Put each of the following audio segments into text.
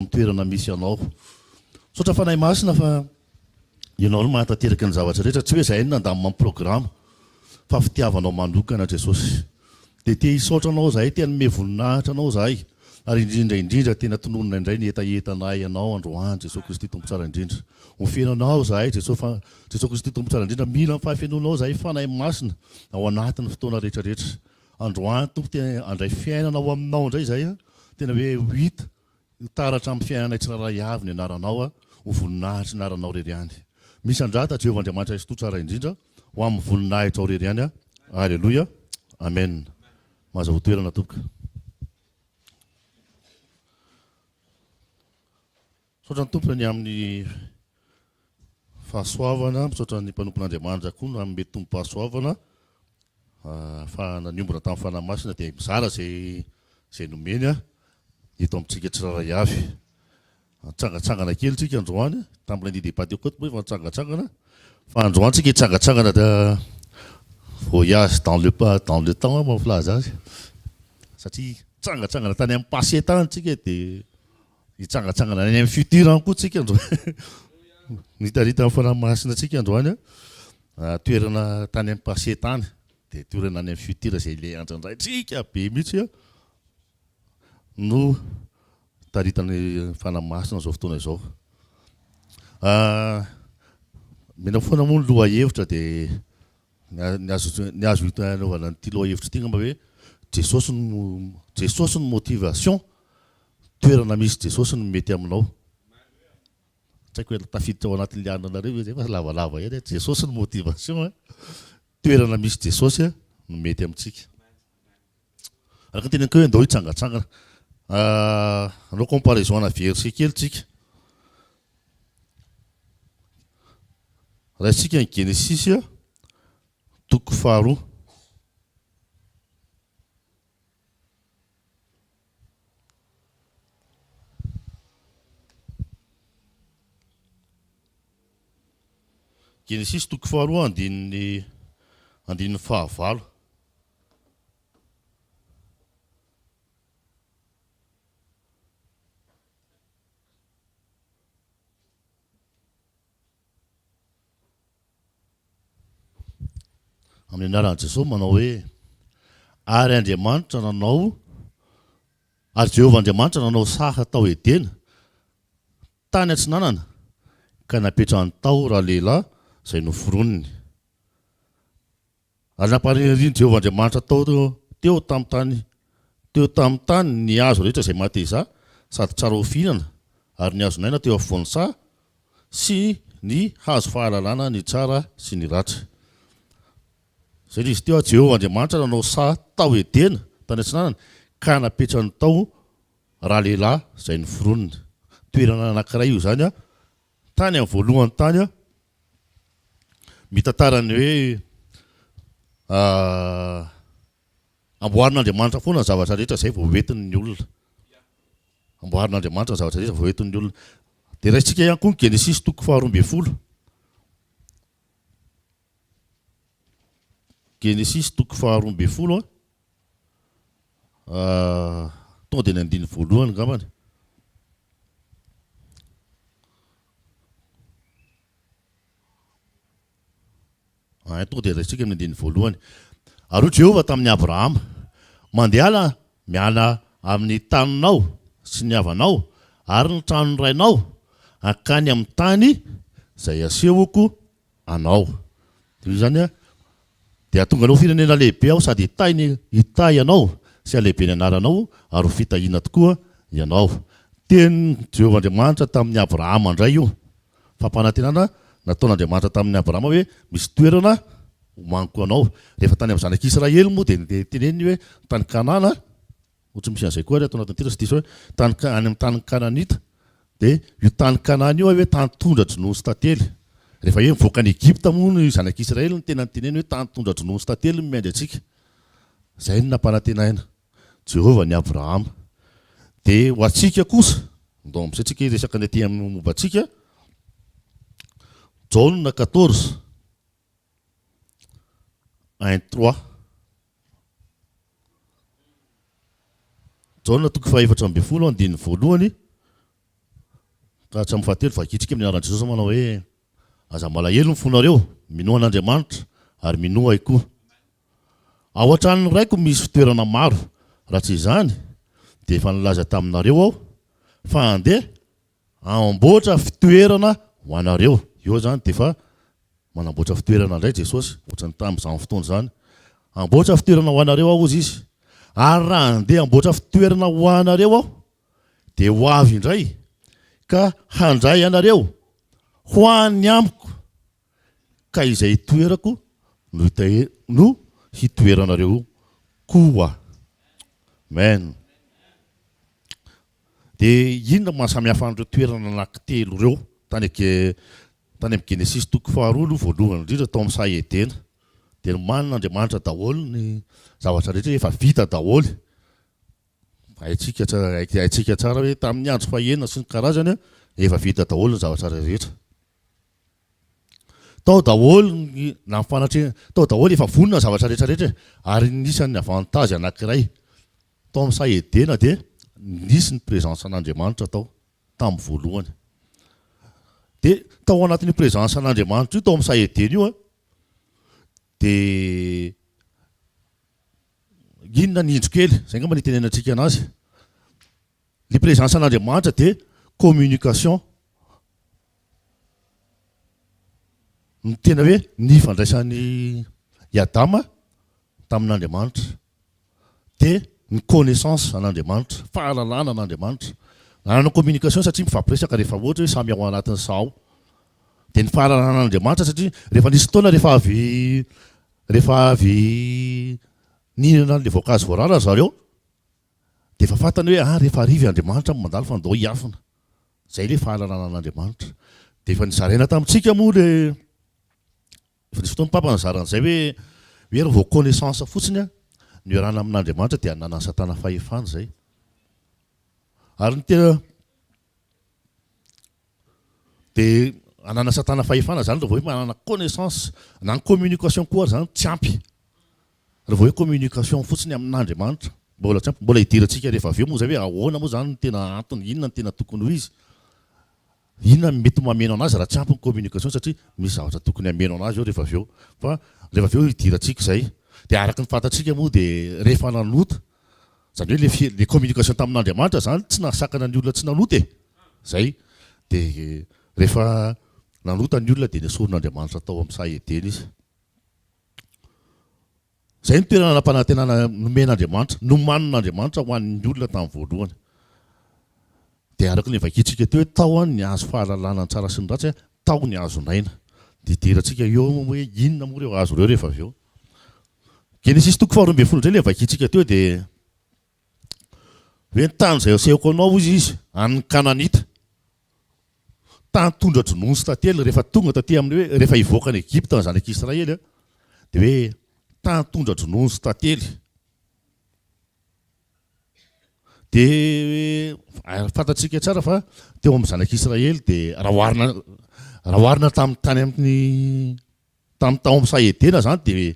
toerana misy anao sotra fanahy masina fa ianao no mahatanteraka ny zavatra rehetra tsy hoe zay nandamina programa fa fitiavanao manokana Jesosy dia tia hisaotra anao zahay tia nome voninahitra anao zahay ary indrindra tena tononona indray ny etaetanay ianao androany Jesosy Kristy tompo tsara indrindra ofenanao zahay Jesosy Kristy tompo tsara indrindra mila ny fahafenonao zahay fanahy masina ao anatin'ny fotoana rehetrarehetra androany tompo tia andray fiainanao aminao indray zay tena hoe hita taratra amin'ny fiainanay tsiraray avy ny anaranao ho voninahitra ny anaranao rery ihany misy andrata Jehovah Andriamanitra Kristy tsara indrindra ho amin'ny voninahitra ao rery ihany Alleluia amen mazava toerana tompoko misaotra ny tompona ny amin'ny fahasoavana misaotra ny mpanompon'Andriamanitra koa no amin'ny tompo fahasoavana fa naniombona tamin'ny fanahy masina dia mizara zay nomeny eto amintsika tsiraray avy tsangatsangana kely tsika androany tamin'ny lundi de Pentecôte moa efa tsangatsangana fa androany tsika tsangatsangana de voyage dans le temps mafilaza azy satria tsangatsangana tany amin'ny passé tany tsika dia hitsangatsangana any amin'ny futur any koa tsika androany nitarita amin'ny fanahy masina tsika androany toerana tany amin'ny passé tany dia toerana any amin'ny futur zay le andrandray tsika be mihitsy no taritany fanahy masina zao fotoana izao mena foana moa ny loha hevitra dia ny azo hitanaovana nyity loha hevitra ty ngamba hoe Jesosy ny motivation toerana misy Jesosy no mety aminao tsy haiko hoe tafiditra ao anatin'ny liananareo zay fa lavalava eny Jesosy ny motivation toerana misy Jesosy no mety amintsika araka ny teneniko hoe andao hitsangatsangana anao comparaison ana verset kely tsika raha isika ny Genesis toko faharoa Genesis toko faharoa andininy fahavalo amin'ny anaran'i Jesosy manao hoe ary Andriamanitra nanao ary Jehovah Andriamanitra nanao saha tao Edena tany atsinanana ka napetrahany tao raha lehilahy zay noforoniny ary nampariny Jehovah Andriamanitra teo tamin'ny tany ny hazo rehetra zay mateza sady tsara ho fihinana ary ny hazo naina teo afovoan'ny saha sy ny hazo fahalalana ny tsara sy ny ratra zay izy teo Jehovah Andriamanitra nanao saha tao Edena tany atsinanana ka napetrany tao raha lehilahy zay noforoniny toerana anankiray io zany tany amin'ny voalohany tany mitantarany hoe amboarin'Andriamanitra foana ny zavatra rehetra zay vao hoentin'ny olona amboarin'Andriamanitra ny zavatra rehetra vao hoentin'ny olona dia raisitsika ihany koa ny Genesis toko faharoa ambin'ny folo Genesis toko faharoa ambin'ny folo tonga dia ny andiny voalohany ngambany tonga dia raisitsika amin'ny andiny voalohany ary Jehovah tamin'ny Abrahama mandehala miala amin'ny taninao sy ny havanao ary ny trano ny rainao akany amin'ny tany zay asehoko anao io zany dia tonga anao firenena lehibe aho sady hitay ianao sy alehibe ny anaranao ary ho fitahiana tokoa ianao teny Jehovah Andriamanitra tamin'ny Abrahama indray io fampanantenana nataon'Andriamanitra tamin'ny Abrahama hoe misy toerana homaniko anao rehefa tany amin'ny zanak'Israely moa dia teneny hoe tany Kanana ohatry misy an'izay koa atao anatin'ny tira sy diso hoe any amin'ny tany Kananita dia io tany Kanana io hoe tany tondra-dronono sy tantely rehefa hoe mivoaka ny Egypta moa ny zanak'Israely ny tena teneny hoe tany tondra-dronono sy tantely miandry antsika zay ny nampanantenaina Jehovah ny Abrahama dia ho atsika kosa ndao amin'izay tsika resaka ny aty amin'ny momba antsika Jaune 14 1-3 Jaune toko fahaefatra ambin'ny folo andininy voalohany ka tsy mifahatelo fa akitsika amin'ny anaran'i Jesosy manao hoe aza malahelo ny fonareo minoa an'Andriamanitra ary minoa ay koa. Ao an-tranony raiko misy fitoerana maro, raha tsy izany dia efa nilaza taminareo aho fa andeha amboatra fitoerana ho anareo. Io zany dia efa manamboatra fitoerana indray Jesosy, ohatrany tamin'izany fotoana zany. Amboatra fitoerana ho anareo aho izy. Ary raha andeha amboatra fitoerana ho anareo aho dia ho avy indray ka handray anareo ho any amiko ka izay toerako no hitoeranareo koa. Amen. Dia inona mahasamihafa an'ireo toerana anankitelo ireo tany amin'ny Genesis toko 2 aloha voalohany indrindra tao amin'ny sahy Edena. Dia manina Andriamanitra daholo ny zavatra rehetra efa vita daholo. Haitsika tsara hoe tamin'ny andro fahaenina sy ny karazany efa vita daholo ny zavatra rehetra. Tao daholo efa vonona zavatra rehetra ary nisan'ny avantazy anankiray tao amin'ny sahy Edena dia nisy ny présence an'Andriamanitra tao tamin'ny voalohany. Dia tao anatin'ny présence an'Andriamanitra io tao amin'ny sahy Edena io dia inona ny indro kely zay ngamba nitenenantsika anazy. Ny présence an'Andriamanitra dia communication. Ny tena hoe ny fandraisan'ny Adama tamin'Andriamanitra dia ny connaissance an'Andriamanitra, fahalalana an'Andriamanitra. Nanao communication satria mifampiresaka rehefa ohatra hoe samy ao anatin'ny sao. Dia ny fahalalana an'Andriamanitra satria rehefa nisy fotoana rehefa avy nihinana an'ilay voankazo voarara zareo dia efa fantany hoe rehefa hariva Andriamanitra mandalo fa andao hiafina. Zay ilay fahalalana an'Andriamanitra. Dia efa nizaraina tamintsika moa ilay efa nisy fotoana papa nizaran'izay hoe raha vao connaissance fotsiny ny iarana amin'Andriamanitra dia hanana satana fahefana zay. Ary ny tena dia hanana satana fahefana zany raha vao hoe manana connaissance na ny communication koa zany tsy ampy. Raha vao hoe communication fotsiny amin'Andriamanitra mbola tsy ampy, mbola hidirantsika rehefa avy eo moa zay hoe ahoana moa zany ny tena antony, inona ny tena tokony ho izy. Inona mety mameno anazy raha tsy ampy ny communication satria misy zavatra tokony hameno anazy eo rehefa avy eo. Fa rehefa avy eo hidirantsika zay. Dia araka ny fantatsika moa dia rehefa nanota, zany hoe le communication tamin'Andriamanitra zany tsy nahasakana ny olona tsy nanota e. Zay. Dia rehefa nanota ny olona dia nesorin'Andriamanitra tao amin'ny sahy Edena izy. Zay ny toerana nampanantenana nomen'Andriamanitra, nomanin'Andriamanitra ho an'ny olona tamin'ny voalohany. Dia araka ny vakitsika teo hoe tao ny azo fahalalana ny tsara sy ny ratsy, tao ny azo naina. Dia dirantsika eo hoe inona moa ireo azo ireo rehefa avy eo. Genesis toko 12 zay ilay vakitsika teo dia hoe ny tany izay asehoko anao izy an'ny Kananita. Tany tondra dronono sy tantely rehefa tonga taty amin'ny hoe rehefa hivoaka ny Egypta ny zanak'Israely dia hoe tany tondra dronono sy tantely. Dia fantatsika tsara fa teo amin'ny zanak'Israely dia raha oharina tamin'ny tany tamin'ny tao amin'ny sahy Edena zany dia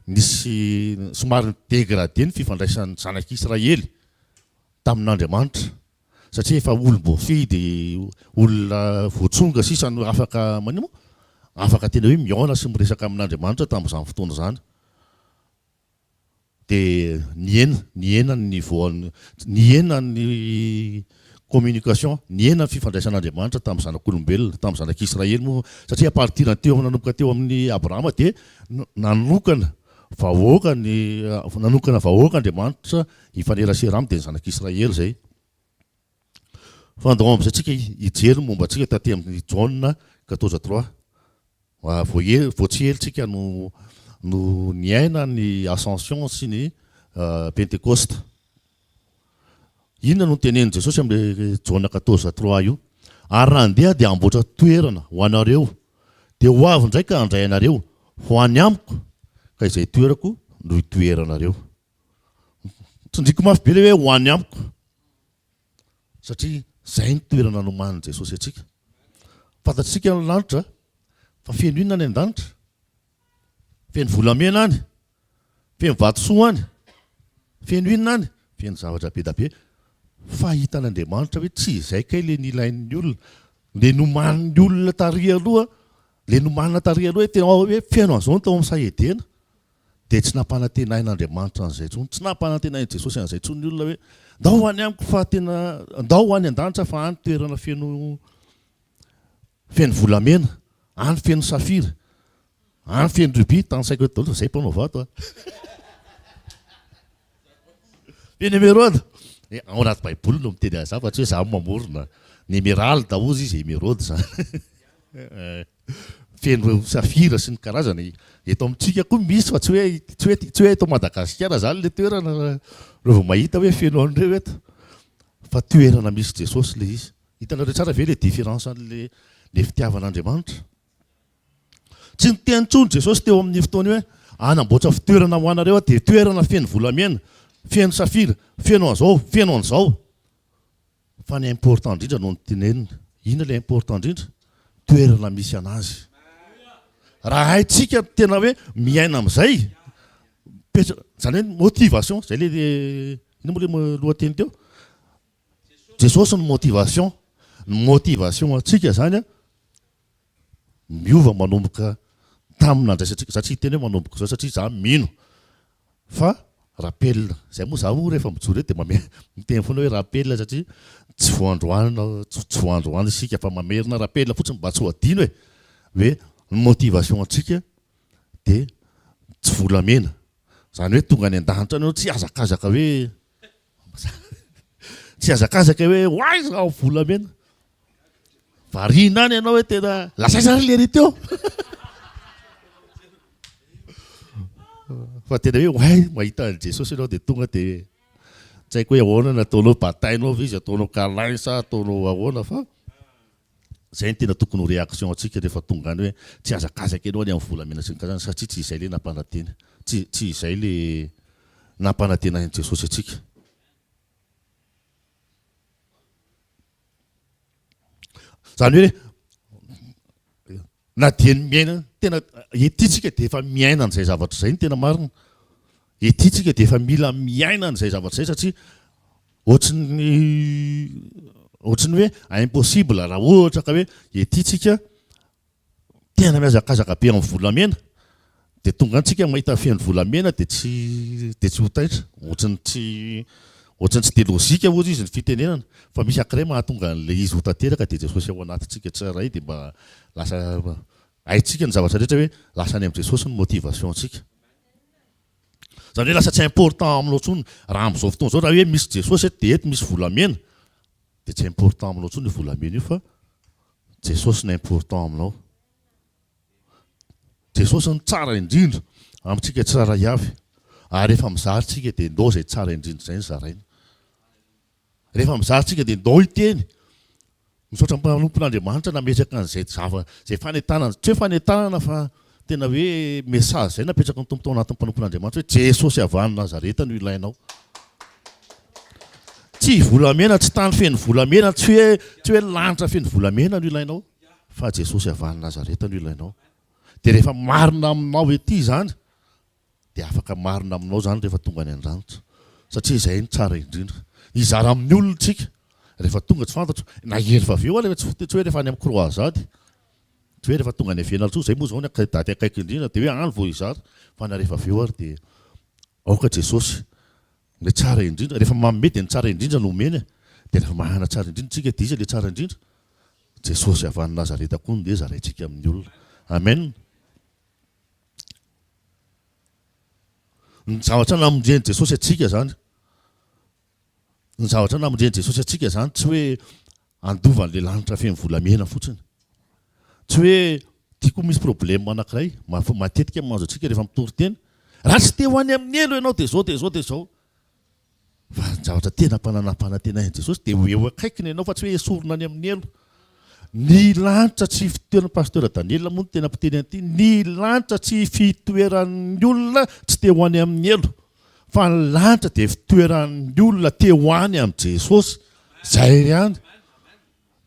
nisy somary dégradé ny fifandraisan'ny zanak'Israely tamin'Andriamanitra satria efa olom-bofy dia olona voatsonga sisa no afaka tena hoe miaona sy miresaka amin'Andriamanitra tamin'izany fotoana zany. Dia niena ny communication, niena ny fifandraisan'Andriamanitra tamin'ny zanak'olombelona, tamin'ny zanak'Israely moa satria à partir teo nanomboka teo amin'ny Abrahama dia nanokana vahoaka Andriamanitra hifanerasera aminy dia ny zanak'Israely zay. Fa andao amin'izay tsika hijery momba antsika taty amin'ny Jaona 14:3. Vao tsy helitsika no niaina ny ascension sy ny Pentecoste. Inona no tenen'i Jesosy amin'ny Jaona 14:3 io? Ary raha andeha dia amboatra toerana ho anareo dia ho avy indray ka handray anareo ho any amiko ka izay toerako no hitoeranareo. Tsindriko mafy be ilay hoe ho any amiko satria zay ny toerana nomanin'i Jesosy atsika. Fantatsika ny lanitra fa feno inona any an-danitra? Feno volamena any, feno vatosoa any, feno inona any? Feno zavatra be da be. fahitan'Andriamanitra hoe tsy izay kay le nilain'ny olona, le noman'ny olona taria aloha, le nomanina taria aloha tena hoe fiaino an'izao tao amin'ny sahedena, dia tsy nampanantenain'Andriamanitra an'izay intsony, tsy nampanantenain'i Jesosy an'izay intsony ny olona hoe ndao ho any amiko fa tena ndao ho any an-danitra fa any toerana feno volamena, any feno safira, any feno rubis, tany saiko hoe daholo izay mpanao vato a. Feno émeraude. Ao anaty baiboly no miteny azy fa tsy hoe za mamorona. Ny émeraude ozy izy émeraude zany. Feno safira sy ny karazany. Eto amintsika koa misy fa tsy hoe eto Madagasikara zany le toerana raha vao mahita hoe feno an'ireo eto. Fa toerana misy Jesosy le izy. Hitanareo tsara ve le différence an'le fitiavan'Andriamanitra? Tsy niteny intsony Jesosy teo amin'ny fotoana hoe anamboatra fitoerana ho anareo dia toerana feno volamena, feno safira, feno an'izao, feno an'izao. Fa ny important indrindra no tenenina. Inona le important indrindra? Toerana misy anazy. Raha haintsika tena hoe miaina amin'izay, zany hoe motivation, zay ino moa le lohateny teo? Jesosy ny motivation. Ny motivation antsika zany a miova manomboka tamin'andraisantsika, satria teny hoe manomboka zao satria za mino. Fa rappel, zay moa za moa rehefa mijoro dia miteny foana hoe rappel satria tsy voandroana isika fa mamerina rappel fotsiny mba tsy ho adino hoe ny motivation antsika dia tsy volamena. Zany hoe tonga any an-danitra any tsy azakazaka hoe tsy azakazaka hoe hoay zaho volamena. Variana any ianao hoe tena lasaiza le ry teo. Fa tena hoe hoay mahita an'i Jesosy ianao dia tonga dia tsy haiko hoe ahoana nataonao batainao ve izy, ataonao câlin sa ataonao ahoana, fa zay ny tena tokony ho réaction antsika rehefa tonga any hoe tsy azakazaka ianao any amin'ny volamena sy ny karazany satria tsy izay le nampanantena, tsy izay le nampanantena an'i Jesosy atsika. Zany hoe na dia ny miaina tena etintsika dia efa miaina an'izay zavatra izay ny tena marina. Etintsika dia efa mila miaina an'izay zavatra izay satria ohatrany hoe impossible raha ohatra ka hoe etintsika tena miazakazaka be amin'ny volamena dia tonga antsika mahita feno volamena dia tsy ho taitra. Ohatrany tsy dia lôzika ohatry izy ny fitenenana, fa misy ankiray mahatonga an'ilay izy ho tanteraka dia Jesosy ao anatintsika tsirairay dia mba lasa haintsika ny zavatra rehetra hoe lasa any amin'ny Jesosy ny motivation antsika. Zany hoe lasa tsy important aminao intsony raha amin'izao fotoana izao raha hoe misy Jesosy dia eto misy volamena dia tsy important aminao intsony io volamena io fa Jesosy ny important aminao. Jesosy ny tsara indrindra amintsika tsiraray avy. Ary rehefa mizary tsika dia ndao izay tsara indrindra izay ny zaraina. Rehefa mizary tsika dia ndao hiteny misaotra mpanompon'Andriamanitra nametraka an'izay zay fanentanana, tsy hoe fanentanana fa tena hoe message zay napetraka ny tompo tao anatin'ny mpanompon'Andriamanitra hoe Jesosy avy any Nazareta no ilainao. Tsy volamena, tsy tany feno volamena, tsy hoe lanitra feno volamena no ilainao, fa Jesosy avy any Nazareta no ilainao. Dia rehefa marina aminao ety zany dia afaka marina aminao zany rehefa tonga any an-danitra, satria izay ny tsara indrindra. Hizara amin'ny olona tsika rehefa tonga tsy fantatro na hery vaveo ala tsy hoe rehefa any amin'ny croisade, tsy hoe rehefa tonga any Fianarantsoa zay moa zao ny daty akaiky indrindra dia hoe any vao hizara, fa na rehefa aveo ary dia aoka Jesosy ny tsara indrindra. Rehefa manome dia ny tsara indrindra no omeny, dia rehefa mahana tsara indrindra tsika dia iza le tsara indrindra? Jesosy avy any Nazareta koa dia zaraintsika amin'ny olona. Amen. Ny zavatra namonjeny Jesosy atsika zany, ny zavatra namonjeny Jesosy atsika zany tsy hoe andovan'ilay lanitra feno volamena fotsiny, tsy hoe tiako misy problème anankiray matetika mahazo atsika rehefa mitory teny raha tsy te ho any amin'ny elo ianao dia zao dia zao dia zao. Fa ny zavatra tena mpananam-panantenain'i Jesosy dia eo akaikiny ianao fa tsy hoe esorina any amin'ny elo. Ny lanitra tsy fitoeran'ny pasteur Daniel moa no tena mpiteny an'ity, ny lanitra tsy fitoeran'ny olona tsy te ho any amin'ny elo, fa ny lanitra dia fitoeran'ny olona te ho any amin'ny Jesosy. Zay ihany.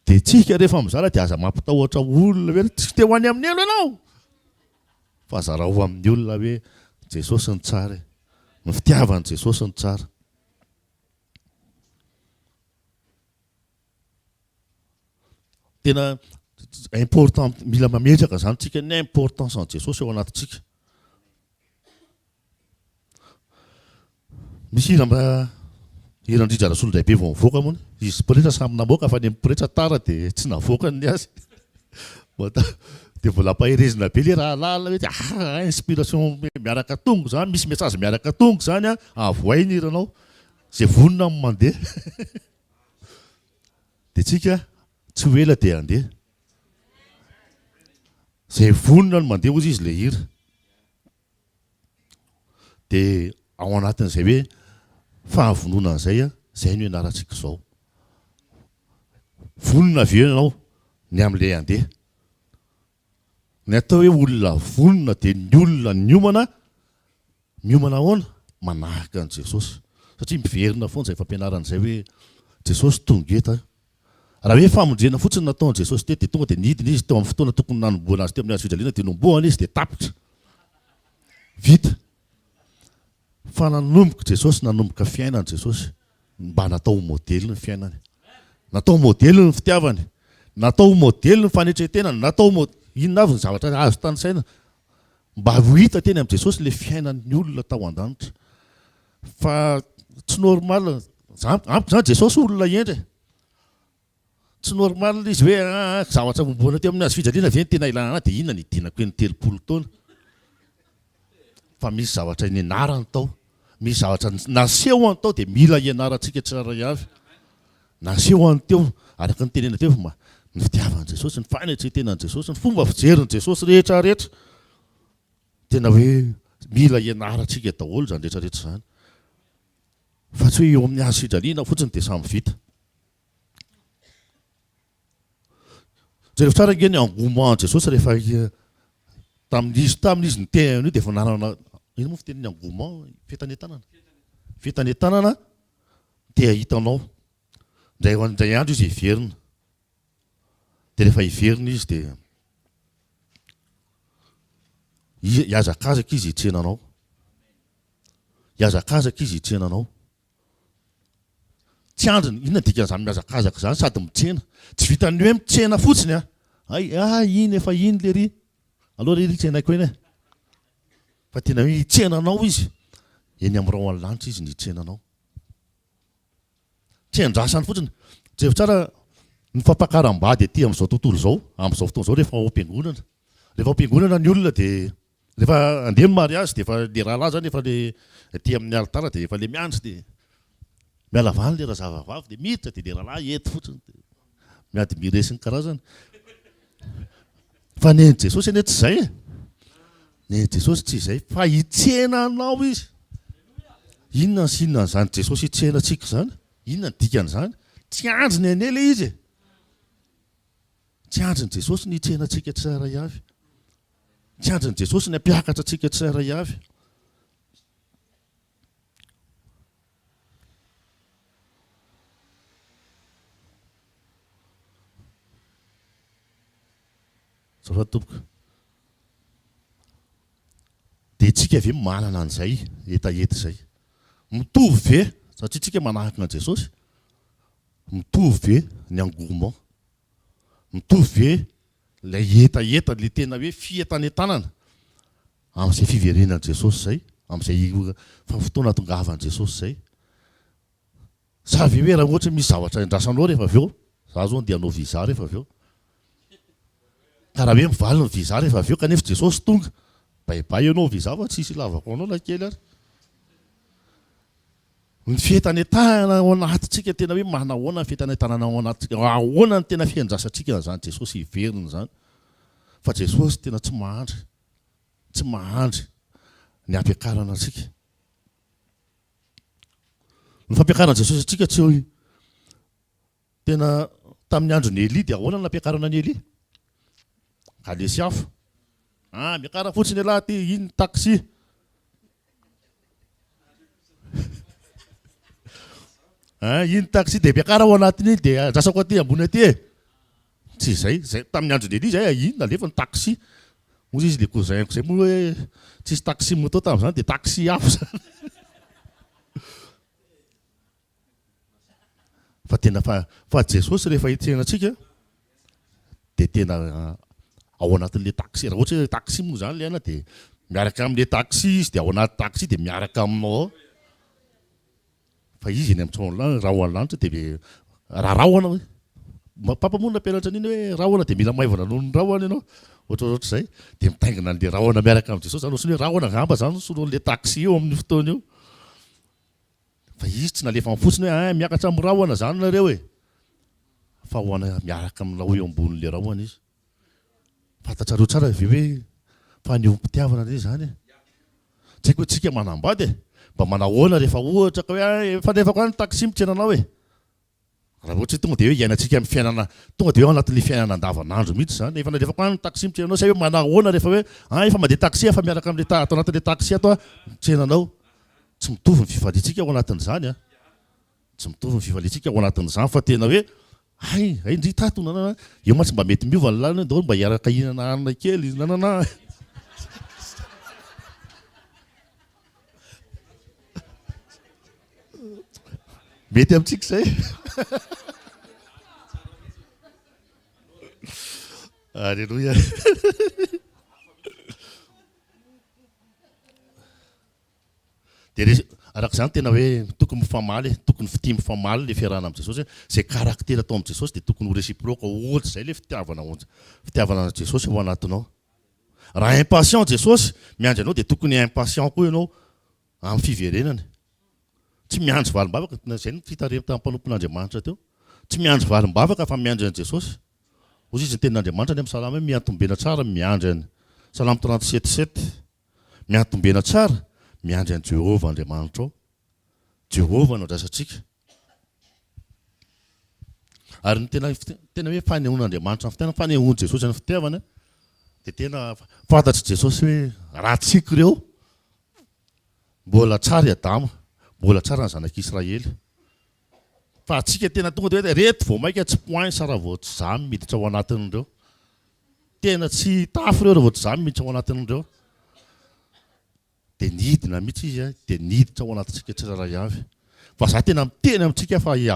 Dia tsika rehefa mizara dia aza mampitahotra olona hoe tsy te ho any amin'ny elo ianao, fa zara ho amin'ny olona hoe Jesosy ny tsara, ny fitiavan'i Jesosy ny tsara. tena important mila mametraka zany tsika ny importance an Jesosy ao anatintsika. Misy hira hirandrija Rasolondraibe vao mivoaka moa izy pretra samy namoaka fa ny pretra tara dia tsy navoaka ny azy dia vola paherezina be le raha lala hoe inspiration miaraka tongo zany misy message miaraka tongo zany avoainy hiranao zay vonona amin'ny mandeha dia tsika tsy ho ela dia andeha zay vonona no mandeha ozy izy le hira dia ao anatin'izay hoe fahavonona an'izay zay no ianarantsika izao vonona avy eo ianao ny amin'ilay andeha ny atao hoe olona vonona dia ny olona miomana ahoana manahaka an Jesosy satria miverina foana izay fampianaran'izay hoe Jesosy tonga eto raha hoe famonjena fotsiny nataon Jesosy teo dia tonga dia nidina izy teo amin'ny fotoana tokony nanomboana azy teo amin'ny hazofijaliana dia nomboana izy dia tapitra vita fa nanomboka Jesosy nanomboka fiainana Jesosy mba natao modely ny fiainany natao modely ny fitiavany natao modely ny fanetretenany natao inona avy ny zavatra azo tany saina mba ho hita teny amin'ny Jesosy le fiainan'ny olona tao an-danitra fa tsy normal ampy zany Jesosy olona endry tsy normal izy hoe zavatra momboana teo amin'ny hazofijaliana ve ny tena ilana dia inona ny idinako ny 30 taona fa misy zavatra nianarany tao misy zavatra naseho any tao dia mila ianarantsika tsara avy naseho any teo araka ny tenena teo fa ny fitiavan'i Jesosy ny fanetretenan'i Jesosy ny fomba fijerin'i Jesosy rehetrarehetra tena hoe mila ianarantsika daholo zany rehetrarehetra zany fa tsy hoe eo amin'ny hazofijaliana fotsiny dia samy vita jereo tsara nge ny engouement Jesosy rehefa tamin'izy ny tena io dia efa nanana ino moa fiteniny engouement fetanetanana dia hitanao indray andro izy hiverina dia rehefa hiverina izy dia hiazakazaka izy hitsenanao tsy andriny inona dikan'izany miazakazaka zany sady mitsena tsy vitany hoe mitsena fotsiny iny efa iny le ry aloha ry tsenako eny fa tena hoe hitsenanao izy eny amin'ny rao any lanitra izy ny hitsenanao tsy andrasany fotsiny jefa tsara ny fampakaram-bady aty amin'izao tontolo izao amin'izao fotoana izao rehefa ao am-piangonana ny olona dia rehefa andeha ny mariazy dia efa le rahalahy zany efa le aty amin'ny alitara dia efa le miandry dia miala vany le razavavavy dia miditra dia le rahalahy eto fotsiny miady miresy ny karazany fa neny Jesosy anie tsy izay neny Jesosy tsy izay fa hitsenanao izy inona sy inona n'izany Jesosy hitsenantsika zany inona ny dikan'izany tsy andriny anela izy tsy andriny Jesosy ny hitsenantsika tsara avy tsy andriny Jesosy ny hampiakatra antsika tsara avy zao tompoka dia tsika ve manana an'izay etaeta izay mitovy ve satria tsika manahaka an Jesosy mitovy ve ny engouement mitovy ve ilay etaeta le tena hoe fietanetanana amin'izay fiverenan'i Jesosy izay amin'izay fotoana tongavan'i Jesosy izay sa ve hoe raha ohatra misy zavatra andrasanao rehefa avy eo za zao andeha hanao visa rehefa avy eo ka raha hoe mivaly ny visa rehefa avy eo kanefa Jesosy tonga baibay ianao visa fa tsisy lavako anao na kely ary ny fietanetana ao anatintsika tena hoe manahoana ny fietanetana ao anatintsika ahoana ny tena fiandrasantsika n'izany Jesosy hiverina zany fa Jesosy tena tsy mahandry ny ampiakarana antsika ny fampiakarana Jesosy antsika tsy hoe tena tamin'ny andro ny Elia dia ahoana ny ampiakarana ny Elia kalesy afo miakara fotsiny alahy ty iny taxi iny taxi dia miakara ao anatiny iny dia andrasako aty ambony aty tsy izay tamin'ny andro ny Elia zay inona alefa ny taxi moa izy le cousinko zay moa hoe tsisy taxi moto tamin'izany dia taxi afo zany fa tena fa Jesosy rehefa hitsenantsika dia tena ao anatin'ilay taxi raha ohatra hoe taxi moa zany ilay ana dia miaraka amin'ilay taxi izy dia ao anaty taxi dia miaraka aminao ao fa izy eny amin'ny rahoana lanitra dia raha rahoana hoe papamonina mpianatra an'iny hoe rahoana dia mila maivana noho ny rahoana ianao ohatraohatra izay dia mitaingina an'ilay rahoana miaraka amin'ny Jesosy zany ohatrany hoe rahoana ngamba zany soloan'ilay taxi eo amin'ny fotoana io fa izy tsy nalefa fotsiny hoe miakatra amin'ny rahoana zany nareo e fa hoana miaraka aminao eo ambonin'ilay rahoana izy fantatrareo tsara ve hoe faneom-pitiavana re zany tsy haiko hoe tsika manambady mba manahoana rehefa ohatra ka hoe efa nefako any taxi mitsenanao e raha ohatra tonga dia hoe iainantsika amin'ny fiainana tonga dia eo anatin'ilay fiainana andavanandro mihitsy zany efa nalefako any taxi mitsenanao say hoe manahoana rehefa hoe efa mandeha taxi afa miaraka amin'ilay ato anatin'ilay taxi ato mitsenanao tsy mitovy ny fifaliantsika ao anatin'izany tsy mitovy ny fifaliantsika ao anatin'izany fa tena hoe ay ndry tato nanana eo ma tsy mba mety miova ny lalana daholo mba hiaraka hinana hanina kely nanana mety amintsika izay alleloia dia araka izany tena hoe tokony mifamaly tokony fitia mifamaly le fiarahana amin'ny Jesosy zay karaktera atao amin'ny Jesosy dia tokony ho réciproque ohatra izay le fitiavana Jesosy ao anatinao raha impatient Jesosy miandry anao dia tokony impatient koa ianao amin'ny fiverenany tsy miandry valim-bavaka izay ny fitarehana tamin'ny mpanompon'Andriamanitra teo tsy miandry valim-bavaka fa miandry an'i Jesosy ozy izy ny tenin'Andriamanitra ny amin'ny salama hoe miantombena tsara miandry any salamo 37:7 miantombena tsara miandry an'i Jehova Andriamanitra ao Jehova no adrasantsika ary ny tena hoe fanehoan'Andriamanitra ny tena fanehoan'i Jesosy ny fitiavana dia tena fantatry Jesosy hoe raha tsika ireo mbola tsara i Adama mbola tsara ny zanak'Israely fa atsika tena tonga dia hoe reto vao maika tsy point sara vao tsy zamy miditra ao anatin'ireo tena tsy tafo ireo raha vao tsy zamy miditra ao anatin'ireo dia nidina mihitsy izy dia niditra ao anatintsika tsiraray avy fa za tena miteny amintsika fa i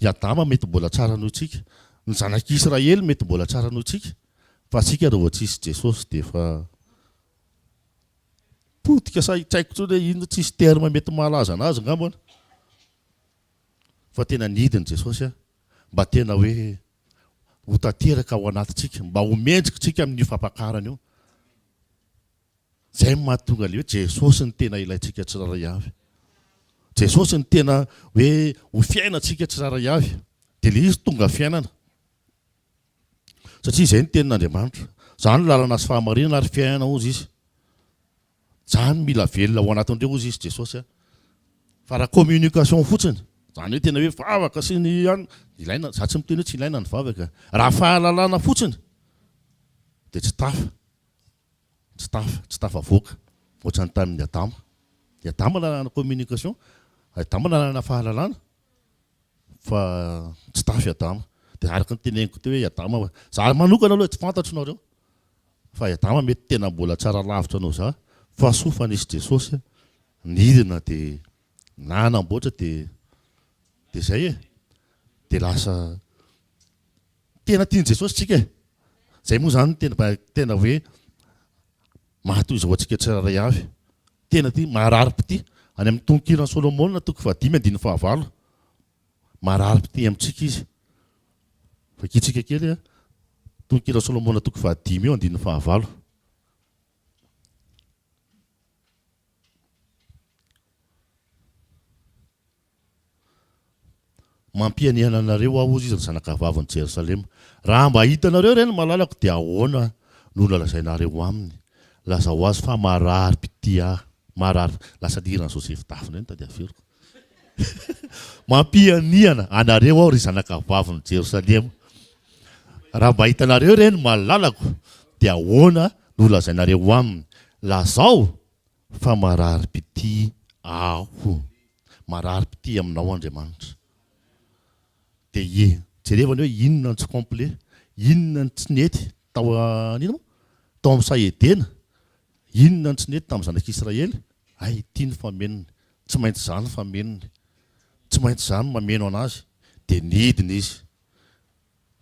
Adama mety mbola tsara noho itsika ny zanak'Israely mety mbola tsara noho itsika fa atsika raha vao tsisy Jesosy dia efa potika sa tsy haiko tsony hoe ino tsisy terme mety mahalaza anazy ngambana fa tena nidiny Jesosy mba tena hoe ho tanteraka ao anatintsika mba ho mendrikintsika amin'io fampakarana io zay mahatonga le hoe Jesosy ny tena ilayntsika tsiraray avy Jesosy ny tena hoe ho fiainantsika tsiraray avy dia le izy tonga fiainana satria izay ny tenin'Andriamanitra zany lalana sy fahamarinana ary fiainana ozy izy zany mila velona ao anatin'ireo ozy izy Jesosy fa raha communication fotsiny zany hoe tena hoe vavaka sy ny ilaina za tsy miteny hoe tsy ilaina ny vavaka raha fahalalana fotsiny dia tsy tafavoaka ohatrany tamin'ny Adama lalana communication Adama lalana fahalalana fa tsy tafy Adama dia araka ny teneniko teo hoe Adama za manokana aloha tsy fantatro nareo fa Adama mety tena mbola tsara lavitra anao za fa sofa nisy Jesosy nidina dia nanamboatra dia izay dia lasa tena tiany Jesosy tsika zay moa zany tena hoe mahatoy izao antsika tsiraray avy tena tia marary-pity any amin'ny tononkirana Solomona 5:5 marary-pity amintsika izy fakitsika kely tononkirana Solomona 5:5 mampianiana anareo aho ozy izy ny zanakavavy ny Jerosalema raha mba hitanareo reny malalako dia ahoana no lalazainareo aminy laza ho azy fa marary-pity marary lasa lirana Joseph tafina eny tady aferiko mampianiana anareo aho ry zanakavavy ny Jerosalema raha mba hitanareo reny malalako dia ahoana no lazainareo aminy lazao fa marary-pity aho marary-pity aminao Andriamanitra dia jerevany hoe inona ny tsy complet inona ny tsy nety tao amin'ny Saedena inona ny tsy nety tamin'ny zanak'Israely tia ny famenony tsy maintsy zany famenony tsy maintsy zany mameno anazy dia nidina izy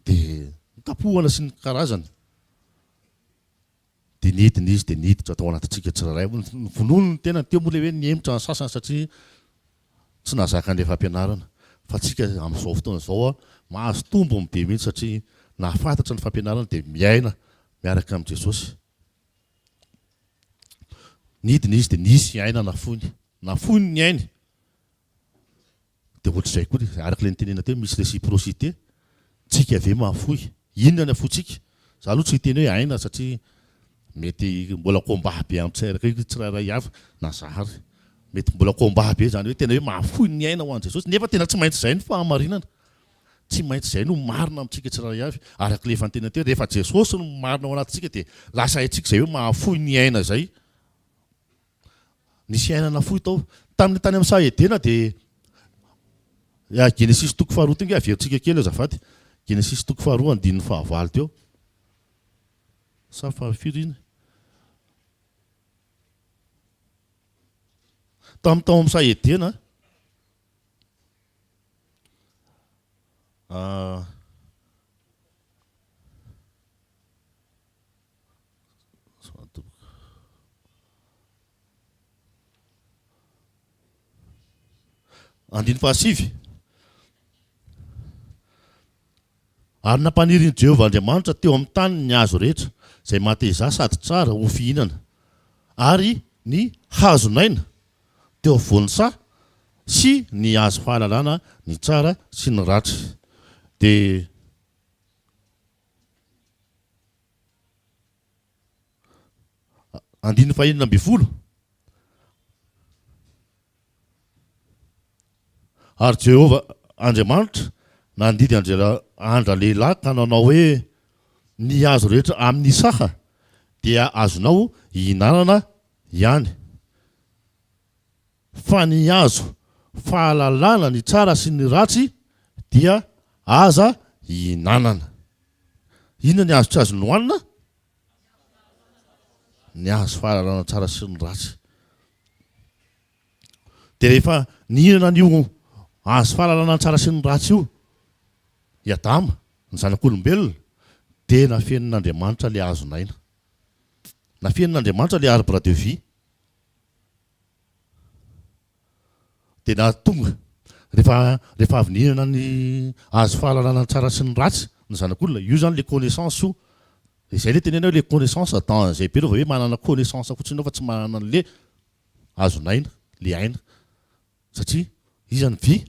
dia kapohana sy ny karazany de nidina izy de niditra atao anatintsika tsirairay vonono ny tena teo moa le hoe niemotra ny sasany satria tsy nahazaka an'le fampianarana fa tsika amin'izao fotoana izao mahazo tombo be mihitsy satria nahafantatra ny fampianarana de miaina miaraka amin'i Jesosy. Nidina izy de nisy aina nafony ny ainy de ohatr'izay koa araka le nitenena teo misy réciprocité tsika ave mahafoy inona ny afotsika za aloha tsy hiteny hoe aina satria mety mbola combat be amitsaraka tsirairay avy na zahary mety mbola combat be zany hoe tena hoe mahafoy ny aina ho an'i Jesosy nefa tena tsy maintsy izay ny fahamarinana tsy maintsy izay no marina amintsika tsirairay avy araka le fantena teo rehefa Jesosy no marina ao anatintsika de lasa haintsika izay hoe mahafoy ny aina zay. Nisy aina nafoy tao tamin'ny tany amin'ny Sahedena de Genesis toko faharoa teo averitsika kely azafady Genesis toko faharoa andininy fahavalo teo sa fahafiry iny tamin'ny tao amin'ny Sahedena andiny fahasivy ary nampanirin' Jehovah Andriamanitra teo amin'ny tany ny hazo rehetra izay mateza sady tsara ho fihinana ary ny hazonaina teo voan'ny sa sy ny hazo fahalalana ny tsara sy ny ratsy de andiny fahinana amby folo ary Jehovah Andriamanitra nandidy andra lehilahy ka nanao hoe ny hazo rehetra amin'ny saha dia azonao hihinanana ihany fa ny hazo fahalalana ny tsara sy ny ratsy dia aza hihinanana. Inona ny hazo tsy azony hohanina? Ny hazo fahalalana tsara sy ny ratsy. De rehefa nihinana an'io hazo fahalalana tsara sy ny ratsy io i Adama ny zanak'olombelona de nafenin'Andriamanitra le hazonaina nafenin'Andriamanitra le arbre de vie de nahatonga rehefa avy nihinana ny hazo fahalalana tsara sy ny ratsy ny zanak'olona io zany le connaissance io izay le tenena hoe le connaissance dans zay be hoe manana connaissance fotsiny fa tsy manana le hazonaina le aina satria izy ny vie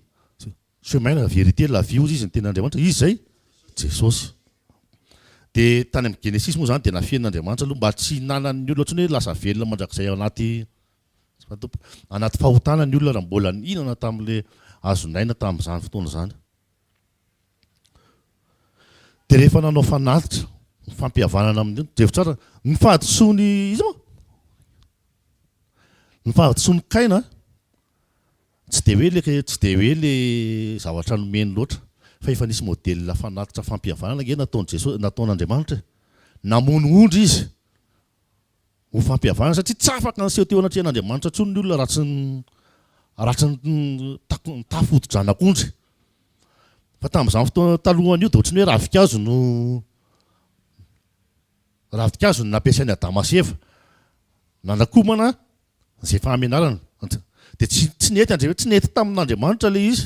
chemin la vérité la vie ozy izy ny ten'Andriamanitra izy zay Jesosy de tany amin'ny Genesis moa zany de nafenin'Andriamanitra aloha mba tsy hinanan'ny olona ohatrany hoe lasa velona mandrakizay anaty fahotana ny olona raha mbola nihinana tamin'le hazonaina tamin'izany fotoana zany. De rehefa nanao fanatitra fampihavanana amin'ny jevo tsara ny fahadisoany izy moa ny fahadisoany Kaina tsy de hoe le zavatra nomeny loatra fa efa nisy modèle fanatitra fampihavanana nge nataon'Andriamanitra namono ondry izy ho fampihavanana satria tsy afaka nyseho teo anatrehan'Andriamanitra tsony ny olona ratsy ny tafododranak'ondry fa tamin'izany fotoana talohany io de ohatrany hoe ravikazo no nampiasain'ny Adama sy Eva nanakomana zay fahamenarana de tsy nety tamin'Andriamanitra le izy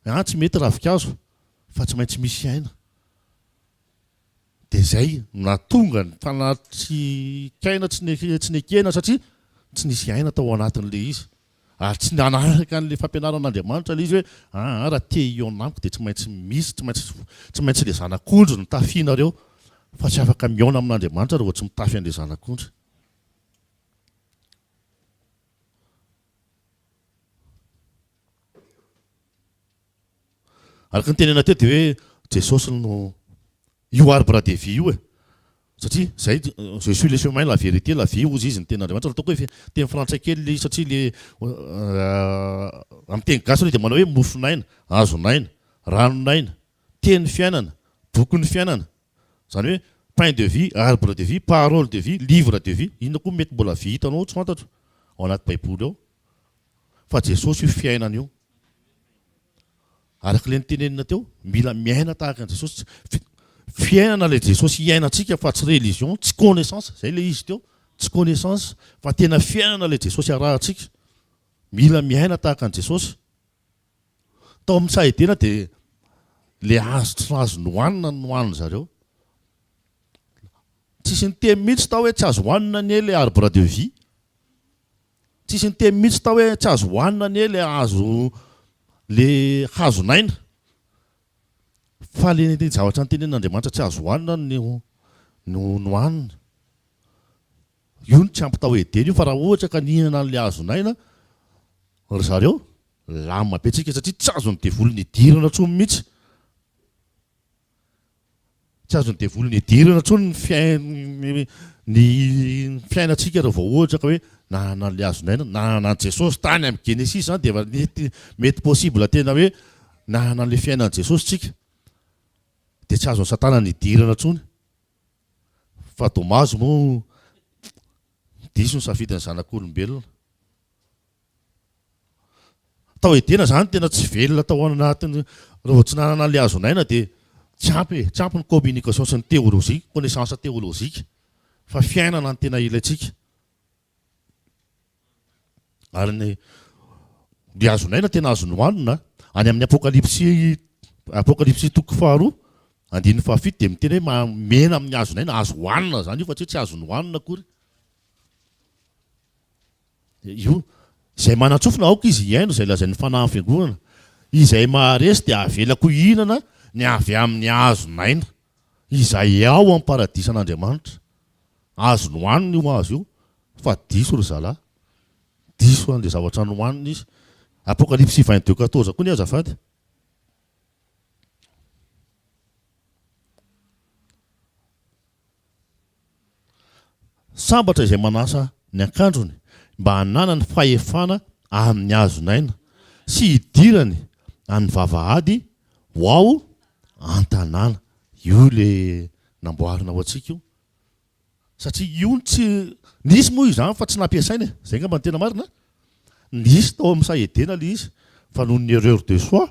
tsy mety ravikazo fa tsy maintsy misy aina de zay natonga ny fanatry Kaina tsy nekena satria tsy nisy aina tao anatin'le izy ary tsy nanaraka an'le fampianaran'Andriamanitra le izy hoe raha te ionamiko de tsy maintsy misy tsy maintsy le zanak'ondry no tafianareo fa tsy afaka miaona amin'Andriamanitra raha tsy mitafy an'le zanak'ondry. Araka ny tenena teo de hoe Jesosy no io arbre de vie io satria zay je suis le chemin la vérité la vie ozy izy ny ten'Andriamanitra ataoko hoe teny frantsay kely le satria le amin'ny teny gasy de manao hoe mofonaina hazonaina ranonaina teny fiainana boky ny fiainana zany hoe pain de vie arbre de vie parole de vie livre de vie inona koa mety mbola vie hitanao tsy fantatro ao anaty baiboly ao fa Jesosy io fiainana io araka le nitenenina teo mila miaina tahaka an'i Jesosy fiainana le Jesosy iainantsika fa tsy religion tsy connaissance zay le izy teo tsy connaissance fa tena fiainana le Jesosy arahantsika mila miaina tahaka an Jesosy tao amin'ny sahidina dia le azo nohanina zareo tsisy niteny mihitsy tao hoe tsy azo hohanina nie le arbre de vie tsisy niteny mihitsy tao hoe tsy azo hohanina nie le hazonaina fa le zavatra nytenen'Andriamanitra tsy azo hohanina no hanina io ny tsy ampitao edeny io fa raha ohatra ka nihinana an'le hazonaina ry zareo lama be tsika satria tsy azo ny devolony idirana ntsony mihitsy tsy azo ny devolony idirana ntsony ny fiainantsika rehefa ohatra ka hoe nahana an'le hazonaina nahana an Jesosy tany amin'ny Genesis zany dia mety possible tena hoe nahana an'le fiainan'i Jesosy tsika dia tsy azo ny Satana ny idirana ntsony fa dommage moa diso ny safidiny zanak'olombelona tao edena zany tena tsy velona tao anatiny rehefa tsy nanana an'le hazonaina dia tsy ampy ny communication sy ny théologie connaissance théologique fa fiainana ny tena ilayntsika ary ny hazonaina tena azo nohanina any amin'ny apokalypsy toko faharoa andininy fahafito dia miteny hoe mena amin'ny hazonaina azo hohanina zany io fa tsy azo nohanina akory io izay manatsofina aoka izy hiaino izay lazain'ny fanahy fiangonana izay maharesy dia avelako hihinana ny avy amin'ny hazonaina izay ao amin'ny paradisan'Andriamanitra azo nohanina io azo io fa diso ry zalahy diso an'le zavatra nohanina izy apokalypsy 22:14 koa ny azafady sambatra izay manasa ny akandrony mba hanana ny fahefana amin'ny hazonaina sy hidirany amin'ny vavahady ho ao an-tanàna io le namboarina ho antsika io satria io tsy nisy moa izany fa tsy nampiasaina zay ngamba ny tena marina nisy tao amin'ny sahedena le izy fa noho ny erreur de soi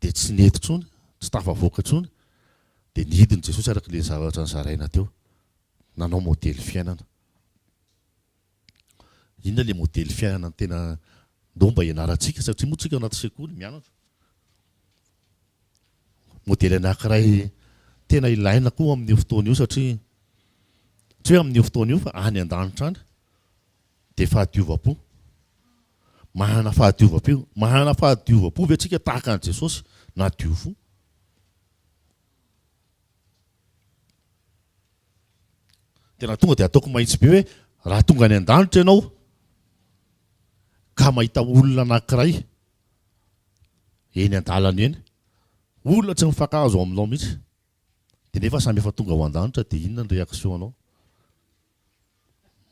dia tsy nety ntsony tsy tafavoaka ntsony dia nidiny Jesosy araka le zavatra nyzaraina teo nanao modely fiainana inona le modely fiainana tena ndomba ianarantsika satria moa tsika anaty sekoly mianatra modely anankiray tena ilaina koa amin'io fotoana io satria tsy hoe amin'io fotoana io fa any an-danitra any dia fahadiova-po mahana fahadiova-po ve tsika tahaka an Jesosy nadio fo tena tonga dia ataoko mahitsy be hoe raha tonga any an-danitra ianao ka mahita olona anankiray eny an-dalana eny olona tsy mifankahazo aminao mihitsy dia nefa samy efa tonga ao an-danitra dia inona ny réaction anao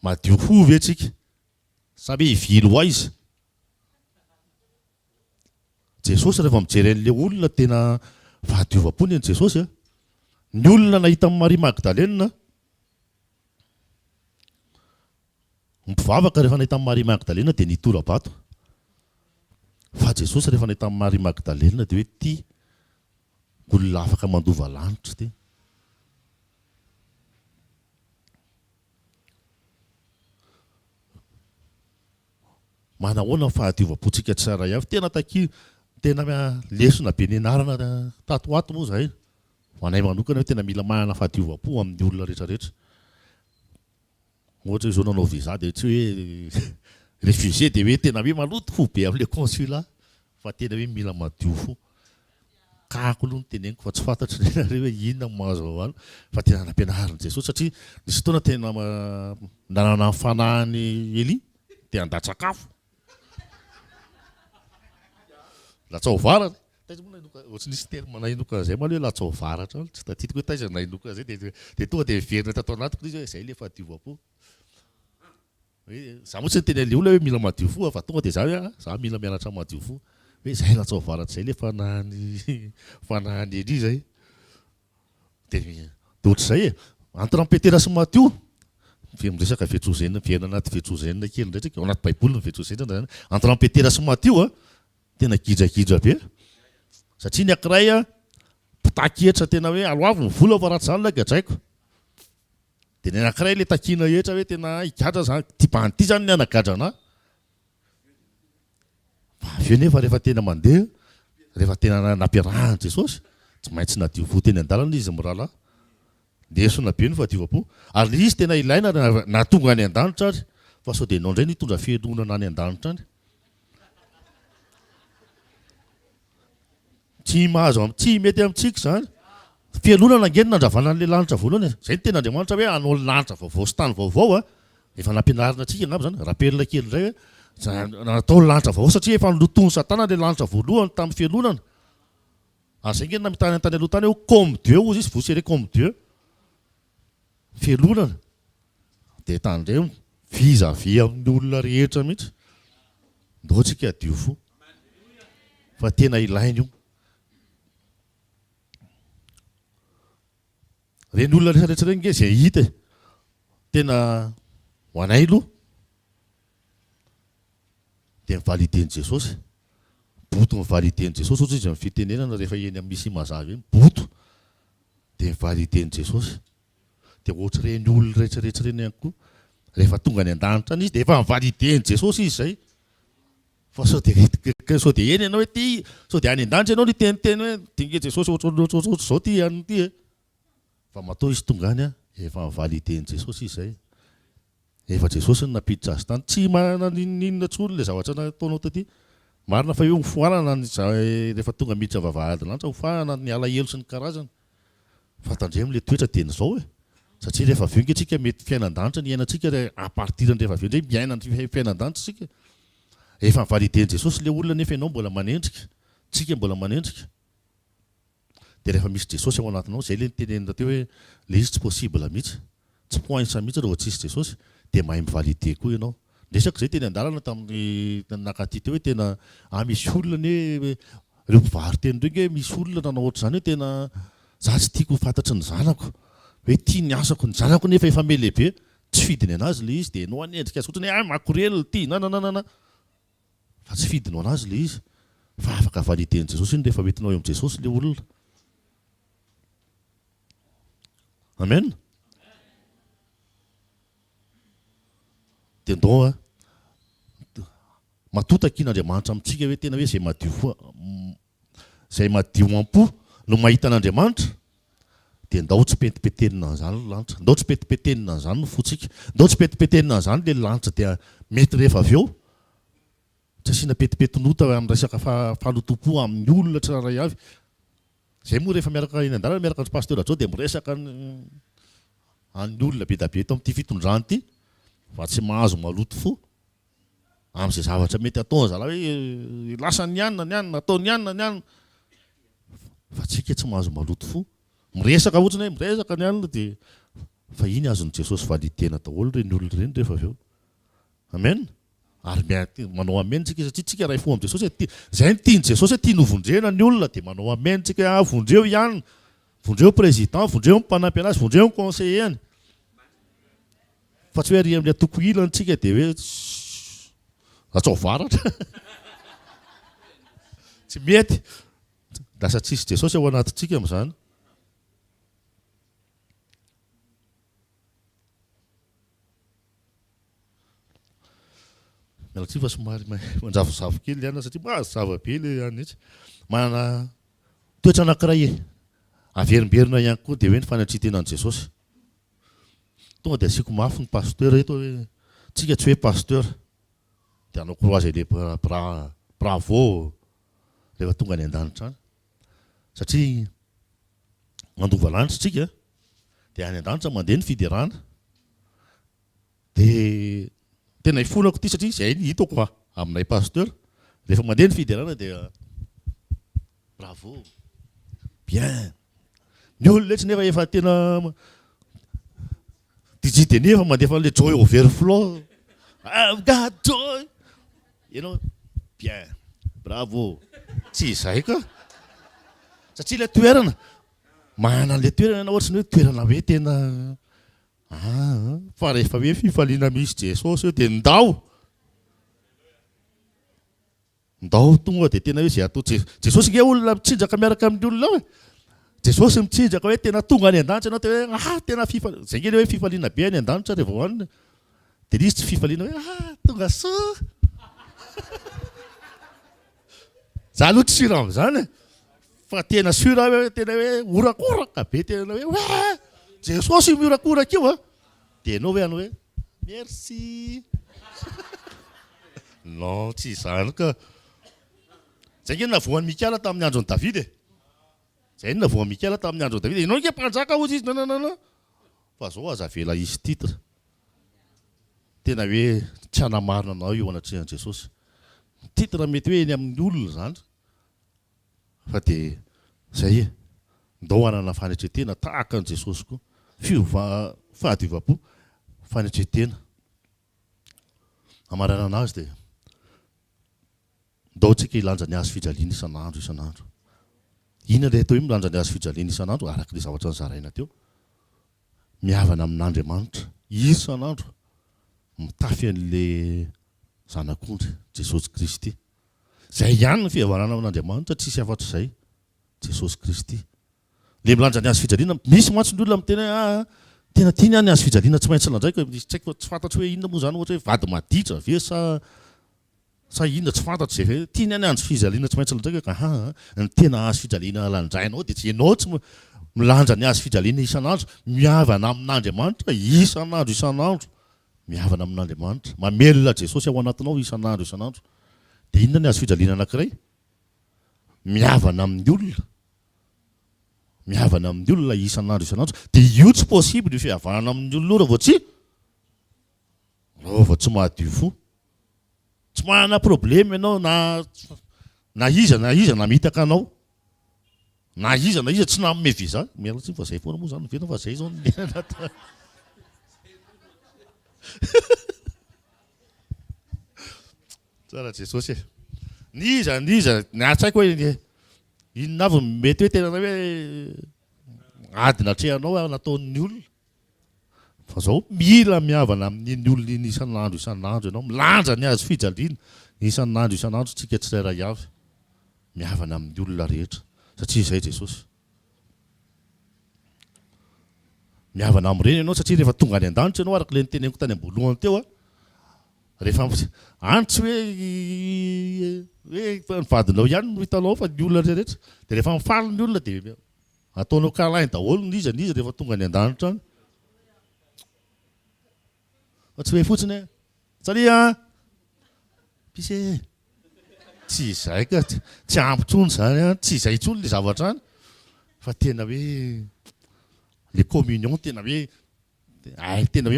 madio fo ve tsika sa hoe hivily ho izy Jesosy rehefa mijery an'le olona tena fahadiova-pony ny Jesosy ny olona nahita amin'ny Maria Magdalena mivavaka rehefa nahita amin'ny Maria Magdalena dia nitora-bato fa Jesosy rehefa nahita amin'ny Maria Magdalena dia hoe ty olona afaka mandova lanitra ty manahoana fahadiova-pontsika tsara ihany tena tena lesona be nianarana tato ato moa zahay ho anay manokana hoe tena mila manana fahadiova-po amin'ny olona rehetrarehetra ohatra hoe zao nanao visa dia tsy hoe réfugié dia hoe tena hoe maloto fo be amin'le consulat fa tena hoe mila madio fo kako aloha ny teneniko fa tsy fantatry nareo hoe inona mahazo ao any fa tena nampianarin'i Jesosy satria nisy fotoana tena nanana ny fanahiny Eli dia andatsakafo latsaovaratra ohatsy nisy terme nainoka zay maloha hoe latsaovaratra tsy tadidiko hoe taiza nainoka zay dia tonga dia miverina tato anatiko izy hoe zay le fahadiova-po za moa tsy ny teny an'le olona hoe mila madio fo fa tonga dia za hoe za mila mianatra madio fo hoe zay latsaovaratra zay le fanahany Eli zay dia ohatr'izay antrempetera sy madio miresaka vetrozenina miverina anaty vetrozenina kely indray tsika ao anaty baiboly ny vetrozenina zany antrempetera sy madio tena gidra be satria ny ankiray taketra tena hoe aloavo vola fa ratsy zany la gadraiko. Dia ny anankiray ilay takiana etra hoe tena higadra zany ty zany ny anagadra anahy. Avy eo nefa rehefa tena mandeha, rehefa tena nampiarahana Jesosy, tsy maintsy nadio fo teny an-dalana izy mirahalahy. Lesona be ny fahadiova-po. Ary izy tena ilaina na tonga any an-danitra ary, fa sao dia ianao indray nitondra fianonana any an-danitra any. Tsy mety amintsika zany. Fianonana angeny nandravana an'ilay lanitra voalohany. Zay ny tena Andriamanitra hoe hanao lanitra vaovao sy tany vaovao a. Efa nampianarina antsika angamba zany. Rapelina kely indray hoe natao lanitra vaovao satria efa noloton'ny Satana ilay lanitra voalohany tamin'ny fianonana. Ary zay ngeny namitany an-tany aloha tany hoe comme Dieu ozy izy, vous serez comme Dieu. Fianonana dia tandremo vis-à-vis amin'ny olona rehetra mihitsy. Ndao tsika adio fo. Fa tena ilaina io. Reny olona rehetrarehetra reny nge izay hita tena ho anay aloha dia mivalideny Jesosy. Boto mivalideny Jesosy ohatry izy amin'ny fitenenana rehefa eny amin'ny misy mazava eny. Boto dia mivalideny Jesosy. Dia ohatra reny olona rehetrarehetra reny ihany koa rehefa tonga any an-danitra any izy dia efa mivalideny Jesosy izy izay. Fa sao dia eny ianao hoe ty, sao dia any an-danitra ianao niteniteny hoe dinge Jesosy ohatr'ohatr' izao ty any ty. Fa matoa izy tonga any efa mivalideny Jesosy izy izay. Efa Jesosy no nampiditra azy tany. Tsy manana ninona intsony ilay zavatra nataonao taty. Marina fa eo hofoanana rehefa tonga miditra vavahady lanitra, hofoanana ny alahelo sy ny karazany. Fa tandremo ilay toetra dia n'izao e. Satria rehefa avy eo antsika mety fiainan-danitra ny iainantsika à partir ny rehefa avy eo indray miaina ny fiainan-danitra isika. Efa mivalideny Jesosy ilay olona nefa ianao mbola manendrika. Tsika mbola manendrika. Dia rehefa misy Jesosy ao anatinao, izay ilay nitenenina teo hoe ilay izy tsy possible mihitsy. Tsy poinsa mihitsy rehefa tsisy Jesosy, dia mahay mivalide koa ianao. Resaka izay teny an-dalana tamin'ny nakaty teo hoe tena misy olona ne ireo mpivaroteny ireo nge misy olona nanao ohatr'izany hoe tena za tsy tiako fantatry ny zanako. Hoe tia ny asako ny zanako nefa efa melehibe. Tsy fidiny anazy ilay izy dia ianao anendrika azy ohatrany hoe makorely ty na. Fa tsy fidinao anazy ilay izy. Fa afaka valideny Jesosy iny rehefa hoentinao eo amin'ny Jesosy ilay olona. Amen. Dia ndao matotakian'Andriamanitra amintsika hoe tena hoe izay madio am-po no mahita an'Andriamanitra dia ndao tsy petipetenina an'izany ny lanitra. Ndao tsy petipetenina an'izany no fotsika. Ndao tsy petipetenina an'izany ilay lanitra dia mety rehefa avy eo. Tsy asiana petipetinota amin'ny resaka fahalotom-po amin'ny olona tsiraray avy. Izay moa rehefa miaraka eny an-dalana miaraka amin'ny pasteur Ajao dia miresaka ny olona be da be eto amin'ity fitondrany ity. Fa tsy mahazo maloto fo amin'izay zavatra mety atao zalahy hoe lasa ny anina natao ny anina. Fa tsika tsy mahazo maloto fo. Miresaka ohatrany hoe miresaka ny anina dia fa iny azon'i Jesosy validena daholo reny olona reny rehefa avy eo. Amen. Ary manao amen tsika satria tsika ray fo amin'ny Jesosy. Izay ny tiany Jesosy tia novondrena ny olona dia manao amen tsika. Vondreo ihany, vondreo président, vondreo mpanampy anazy, vondreo conseiller. Fa tsy hoe ary amin'ny atoko ilana tsika dia hoe atsao varatra. Tsy mety. Lasa tsisy Jesosy ao anatintsika amin'izany. Mialatsy fa somary manjavozavo kely ihany satria mazava be ilay ihany etsy. Manana toetra anankiray averimberina ihany koa dia hoe ny fanatrintenan'i Jesosy. Tonga dia asiako mafy ny pasteur eto hoe tsika tsy hoe pasteur dia anao croiser les bras bravo rehefa tonga any an-danitra any. Satria mandova lanitra tsika dia any an-danitra mandeha ny fiderana. Dia tena ifonako ity satria izay ny hitako aminay pasteur. Rehefa mandeha ny fiderana dia bravo, bien. Ny olona tsy nefa efa tena dijideny efa mandefa an'ilay joy overflow. God joy. Ianao bien, bravo. Tsy izay ka. Satria ilay toerana manana an'ilay toerana na ohatrany hoe toerana hoe tena fa rehefa hoe fifaliana misy Jesosy eo dia ndao. Ndao tonga dia tena hoe izay atao Jesosy nge olona mitsinjaka miaraka amin'ny olona hoe Jesosy mitsinjaka hoe tena tonga any an-danitra ianao te hoe tena zay ngeny hoe fifaliana be any an-danitra rehefa hoanina. Dia izy tsy fifaliana hoe tonga soa. Za aloha tsy sura amin'izany fa tena sura hoe tena hoe orakoraka be tena hoe Jesosy miorakoraka io dia ianao hoe hoe merci. Non, tsy izany ka. Zay ngeny navoan'i Mikaela tamin'ny andron'i Davida. Zay no navoan'i Mikaela tamin'ny andron'i Davida. Ianao nge mpanjaka hozy izy nananana. Fa zao aza avela izy titre. Tena hoe tsy hanamarina anao eo anatrehan'i Jesosy. Titre mety hoe eny amin'ny olona izany. Fa dia zay ndao hanana fanetretena tahaka an'i Jesosy koa. Fahadiova-po, fanetretena. Hamarana anazy dia ndao tsika hilanja ny azy fijaliana isan'andro. Inona ilay atao hoe milanja ny azy fijaliana isan'andro araka ilay zavatra nizaraina teo. Mihavana amin'Andriamanitra isan'andro. Mitafy an'ilay zanak'ondry Jesosy Kristy. Zay ihany ny fihavanana amin'Andriamanitra, tsisy afatra izay. Jesosy Kristy. Le milanja ny azy fijaliana, misy mantsy ny olona miteny tena tiany any azy fijaliana tsy maintsy lanjaiko. Tsy fantatro hoe inona moa izany ohatra hoe vady maditra ve sa inona tsy fantatro izay tiany any azy fijaliana tsy maintsy lanjaiko ka ny tena azy fijaliana lanjainao dia tsy ianao tsy milanja ny azy fijaliana isan'andro, mihavana amin'Andriamanitra isan'andro. Mihavana amin'Andriamanitra, mamelona Jesosy ao anatinao isan'andro. Dia inona ny azy fijaliana anankiray? Mihavana amin'ny olona. Mihavana amin'ny olona isan'andro. Dia io tsy possible ny fihavanana amin'ny olona raha vao tsy mahadio fo. Tsy manana problème ianao na iza namitaka anao. Na iza tsy nanome visa. Miala tsy fa zay foana moa izany vena fa zay izao ny tsara Jesosy. Ny iza ny atsaiko hoe inona avy mety hoe tena hoe adina atrehanao nataon'ny olona. Fa zao mila mihavana amin'ny olona iny isan'andro ianao. Milanja ny azy fijaliana isan'andro tsika tsirairay avy. Mihavana amin'ny olona rehetra. Satria izay Jesosy. Mihavana amin'ireny ianao satria rehefa tonga any an-danitra ianao araka ilay niteneniko tany am-boalohany teo rehefa antso hoe ny vadinao ihany no hitanao fa ny olona rehetra. Dia rehefa mifaly ny olona dia ataonao kalainy daholo ny izy rehefa tonga any an-danitra any. Fa tsy hoe fotsiny salia pise. Tsy izay ka tsy ampitsony izany tsy izay intsony ilay zavatra any. Fa tena hoe le communion tena hoe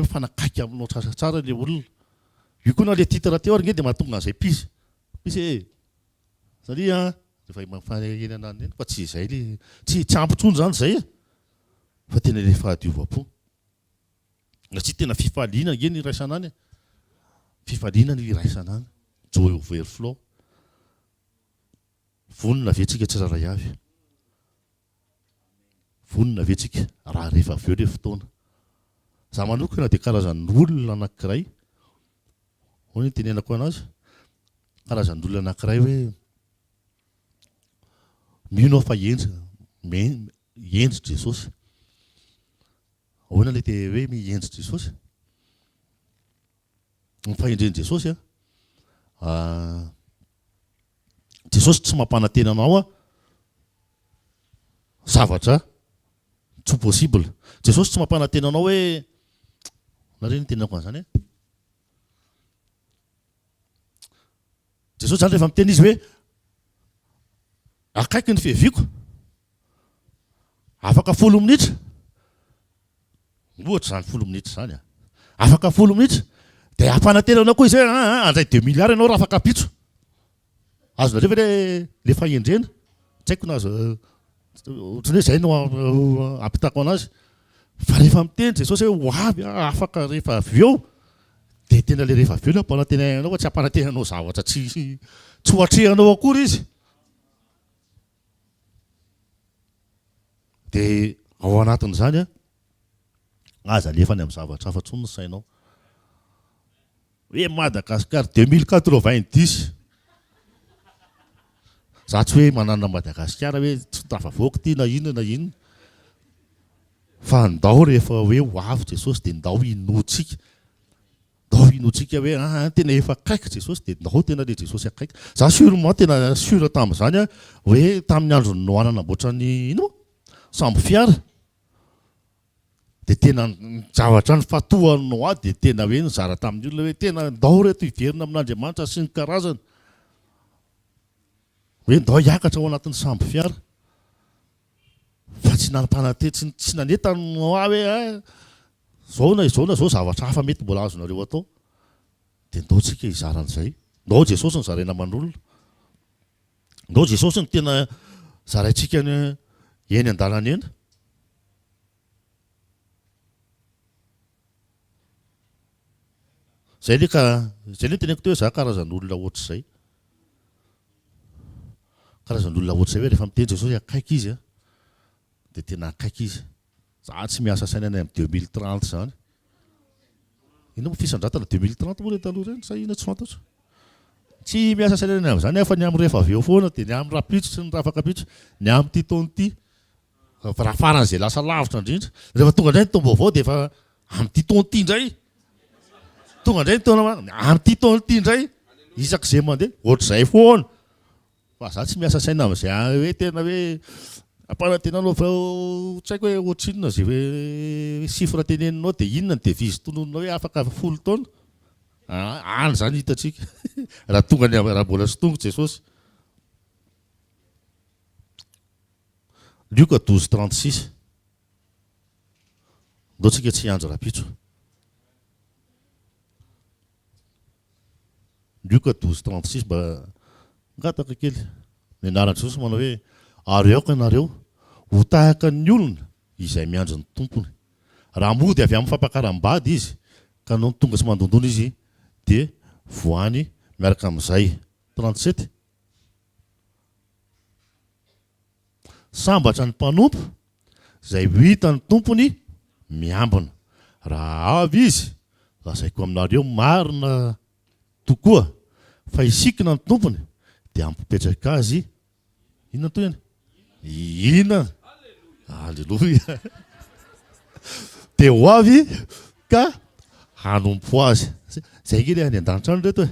mifanakaiky aminao tsaratsara ilay olona. Io koa na le titre teo ary nge dia mahatonga an'izay pise. Salia rehefa mafaneny anany fa tsy izay tsy ampitsony izany izay. Fa tena ilay fahadiova-po. Satria tena fifaliana nge ny iraisana any. Fifaliana ny iraisana any. Joy overflow. Vonona vetsika tsiraray avy. Vonona vetsika raha rehefa avy eo ilay fotoana. Za manokana dia karazan'ny olona anankiray. Hoy ny tenenako anazy. Karazan'ny olona anankiray hoe mino aho fa hienjy Jesosy. Ahoana ilay te hoe mienjy Jesosy? Ny fahendren'i Jesosy Jesosy tsy mampanantena anao zavatra tsy possible. Jesosy tsy mampanantena anao hoe nareny tenenako an'izany Jesosy zany rehefa miteny izy hoe akaiky ny fiheviako afaka 10 minitra. Ohatra zany 10 minitra zany afaka 10 minitra dia ampanantena anao koa izy hoe andray 2 milliards ianao raha afaka pitso. Azonareo ve le fahendrena? Tsy haiko na ohatran'ny hoe izay no ampitako anazy. Fa rehefa miteny Jesosy hoe ho avy afaka rehefa avy eo dia tena le rehefa avy eo no ampanantena anao fa tsy ampanantena anao zavatra tsy hoatrehanao akory izy. Dia ao anatin'izany aza alefa ny amin'ny zavatra hafa intsony ny sainao. Hoe Madagasikara 2090. Za tsy hoe manana Madagasikara hoe tsy tafavoaka ty na inona na inona. Fa ndao rehefa hoe ho avy Jesosy dia ndao inoantsika. Ndao inoantsika hoe tena efa akaiky Jesosy dia ndao tena le Jesosy akaiky. Za sûrement tena sura tamin'izany hoe tamin'ny andro Noa namboatra ny ino sambo fiara. Dia tena zavatra ny fatohan'ny Noa dia tena hoe nizara tamin'ny olona hoe tena ndao reto hiverina amin'Andriamanitra sy ny karazany. Hoe ndao hiakatra ao anatin'ny sambo fiara. Fa tsy nanam-panatety tsy nanetany Noa hoe zao na zao zavatra hafa mety mbola azonareo atao. Dia ndao tsika hizaran'izay. Ndao Jesosy ny zaraina aman'olona. Ndao Jesosy ny tena zaraintsika eny an-dalana eny. Zay le teneniko teo za karazan'olona ohatr'izay. Karazan'olona ohatr'izay hoe rehefa miteny Jesosy akaiky izy dia tena akaiky izy. Za tsy miasa saina any amin'ny 2030 zany. Ino moa fisandratana 2030 moa le taloha ireny sa ina tsy fantatro. Tsy miasa saina any amin'izany fa ny amin'ny rehefa avy eo foana dia ny amin'ny rapitso sy ny rafakapitso ny amin'ny ity taona ity. Raha faran'izay lasa lavitra indrindra. Rehefa tonga indray ny taom-baovao dia efa amin'ity taona ity indray. Tonga indray ny taona amin'ity taona ity indray. Isak'izay mandeha ohatr'izay foana. Fa za tsy miasa saina amin'izay hoe tena hoe ampanantenanao vao tsy haiko hoe ohatrinona zay hoe sifra teneninao dia inona ny devizy tononona hoe afaka 10 taona. Any zany hitatsika. Raha tonga ny raha mbola sy tonga Jesosy. Luka 12:36. Ndao tsika tsy hiandry rapitso. Luka 12:36 mba ngataka kely. Ny anaran'i Jesosy manao hoe ary aoka ianareo ho tahaka ny olona izay miandry ny tompony. Raha mody avy amin'ny fampakaram-bady izy ka no tonga sy mandondona izy dia voany miaraka amin'izay. 37. Sambatra ny mpanompo izay hita ny tompony miambina. Raha avy izy lazaiko aminareo marina tokoa fa isikina ny tompony dia ampipetraka azy inona toy any? Inona? Halleluja. Dia ho avy ka hanompo azy. Zay kely any an-danitra any reto e.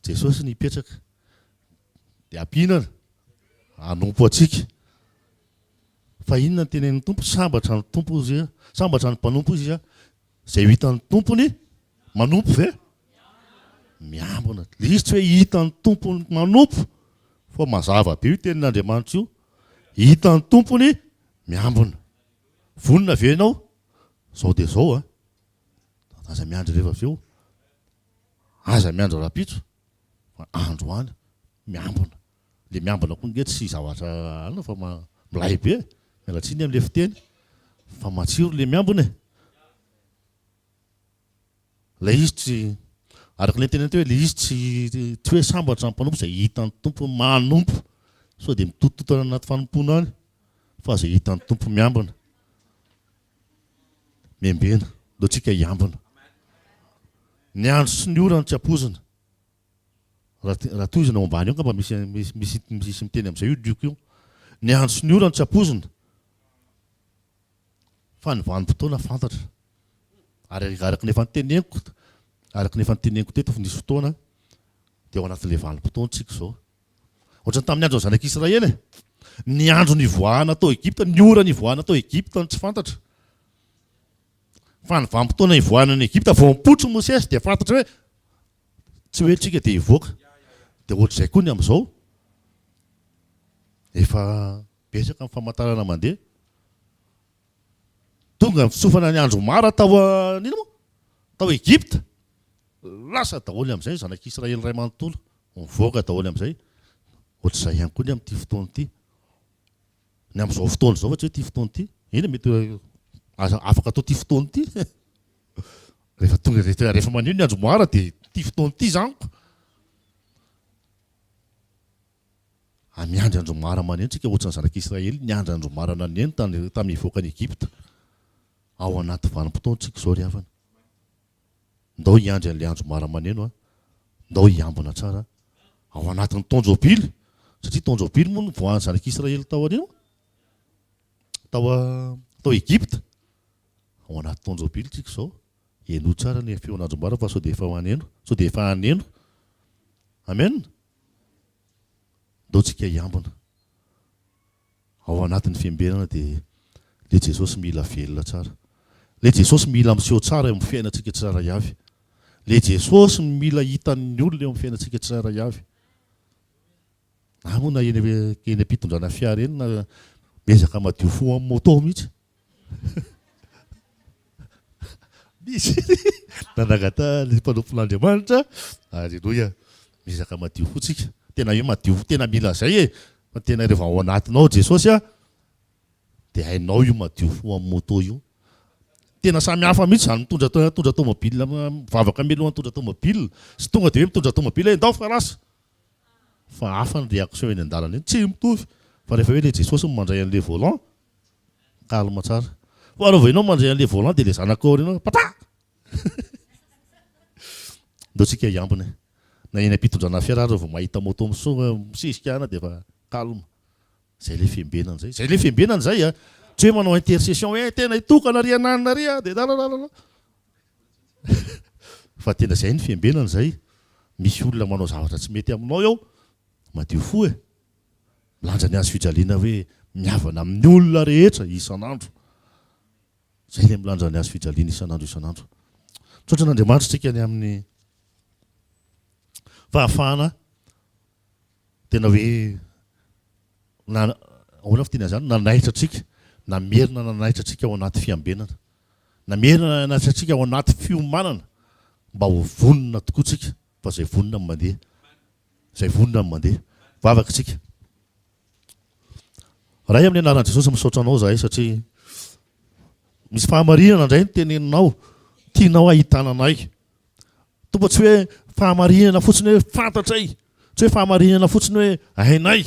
Jesosy ny hipetraka. Dia ampinana hanompo atsika. Fa inona ny tenen'ny tompo? Sambatra ny tompo izy, sambatra ny mpanompo izy izay hitan'ny tompony manompo ve? Miambina. Izy tsy hoe hitan'ny tompony manompo fa mazava be io tenin'Andriamanitra io. Hitan'ny tompony miambina. Vonona ve ianao? Zao dia zao aza miandry rehefa avy eo. Aza miandry rapitso. Fa andro any miambina. Le miambina koa nge tsy zavatra alina fa milay be. Mialatsiny amin'ilay fiteny. Fa matsiro le miambina e. Ilay izy tsy araka ilay tena hoe ilay izy tsy hoe sambatra ny mpanompo izay hitan'ny tompo manompo. So dia mitotototana anaty fanompona any. Fa izay hitan'ny tompo miambina. Miambena. Ndao tsika hiambina. Ny andro sy ny ora no tsy ampoizina. Raha toy izy ao ambany eo ngamba misy miteny amin'izay io dioko io. Ny andro sy ny ora no tsy ampoizina. Fa ny vanim-potoana fantatra. Ary araka ny efa niteneniko. Araka ny efa niteneniko teto fa nisy fotoana dia ao anatin'ilay vanim-potoana tsika izao. Ohatrany tamin'ny andro ny zanak'Israely. Ny andro nivoahana tao Egypta, ny ora nivoahana tao Egypta no tsy fantatra. Fa ny vanim-potoana nivoahana ny Egypta vao mipotro Mosesy dia fantatra hoe tsy hoe tsika dia hivoaka. Dia ohatr'izay koa ny amin'izao. Efa betsaka amin'ny famantarana mandeha. Tonga ny fisofana ny andro mara tao tao Egypta. Lasa daholo amin'izay zanak'Israely iray manontolo. Mivoaka daholo amin'izay. Ohatr'izay ihany koa ny amin'ity fotoana ity. Ny amin'izao fotoana izao fa tsy hoe ity fotoana ity. Eny mety afaka atao ity fotoana ity. Rehefa tonga rehefa maneho ny andro mara dia ity fotoana ity zaniko. Miandry andro mara maneno tsika ohatrany zanak'Israely niandry andro mara naneno tamin'ny hivoaka ny Egypta. Ao anaty vanim-potoana tsika izao ry havana. Ndao hiandry an'ilay andro mara maneno. Ndao hiambina tsara. Ao anatin'ny taonjobily satria tonjobily moa voahan'ny zanak'Israely tao anio tao Egypta ao anaty tonjobily tsika zao eno tsara ny feon'Andriamanitra fa sao dia efa haneno sao dia efa haneno amen ndao tsika hiambina ao anatin'ny fiambenana dia le Jesosy mila velona tsara le Jesosy mila miseho tsara eo amin'ny fiainantsika tsara avy le Jesosy mila hitan'ny olona eo amin'ny fiainantsika tsara avy na moa na eny ampitondrana fiara eny na mezaka madio fo amin'ny moto mihitsy misy nanagata le mpanompon'Andriamanitra alleloia mezaka madio fotsika tena hoe madio tena mila zay fa tena rehefa ao anatinao Jesosy dia hainao io madio fo amin'ny moto io tena samy hafa mihitsy zany mitondra tomobile mivavaka meloha mitondra tomobile sy tonga dia hoe mitondra tomobile ndao fa rasa fa hafa ny réaction eny an-dalana eny tsy mitovy fa rehefa hoe le Jesosy mandray an'le volant calme tsara fa raha voinao mandray an'le volant dia le zanakao reny pata ndao tsika hiambina na eny ampitondrana fiara raha vao mahita moto misisika dia fa calme zay le fiambenana zay zay le fiambenana zay tsy hoe manao intercession hoe tena hitokana ry ananina ry dia dalalala fa tena zay ny fiambenana zay misy olona manao zavatra tsy mety aminao eo madio fo milanja ny azo fijaliana hoe miavana amin'ny olona rehetra isan'andro zay le milanja ny azo fijaliana isan'andro tsotra n'Andriamanitra tsika ny amin'ny fahafahana tena hoe ahoana fitena zany nanaitra atsika namerina nanaitra atsika ao anaty fiambenana namerina nanaitra atsika ao anaty fiomanana mba ho vonona tokoa tsika fa zay vonona mandeha vavaka tsika raha amin'ny anaran'i Jesosy misaotra anao zahay satria misy fahamarinana indray ny teneninao tianao ahitana anay tomba tsy hoe fahamarinana fotsiny hoe fantatray tsy hoe fahamarinana fotsiny hoe hainay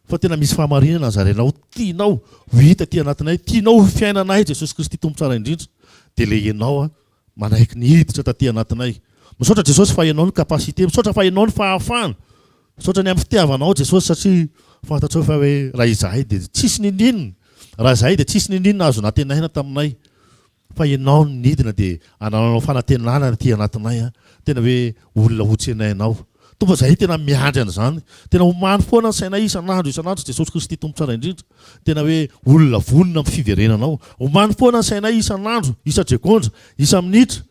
fa tena misy fahamarinana zarenao tianao ho hita ty anatinay tianao ho fiainanay Jesosy Kristy tompo tsara indrindra dia le ianao manaiky ny hiditra taty anatinay misaotra Jesosy fa ianao ny kapasité misaotra fa ianao ny fahafahana misaotra ny amin'ny fitiavanao Jesosy satria fantatrao fa hoe raha izahay dia tsisy nininina raha izahay dia tsisy nininina azo natenaina taminay fa ianao ny nidina dia ananao fanantenana ty anatinay tena hoe olona hotsenainao tomba zahay tena miandry an'izany tena homany foana ny sainay isan'andro Jesosy Kristy tompo tsara indrindra tena hoe olona vonona amin'ny fiverenanao homany foana ny sainay isan'andro isa-drekondra isa-minitra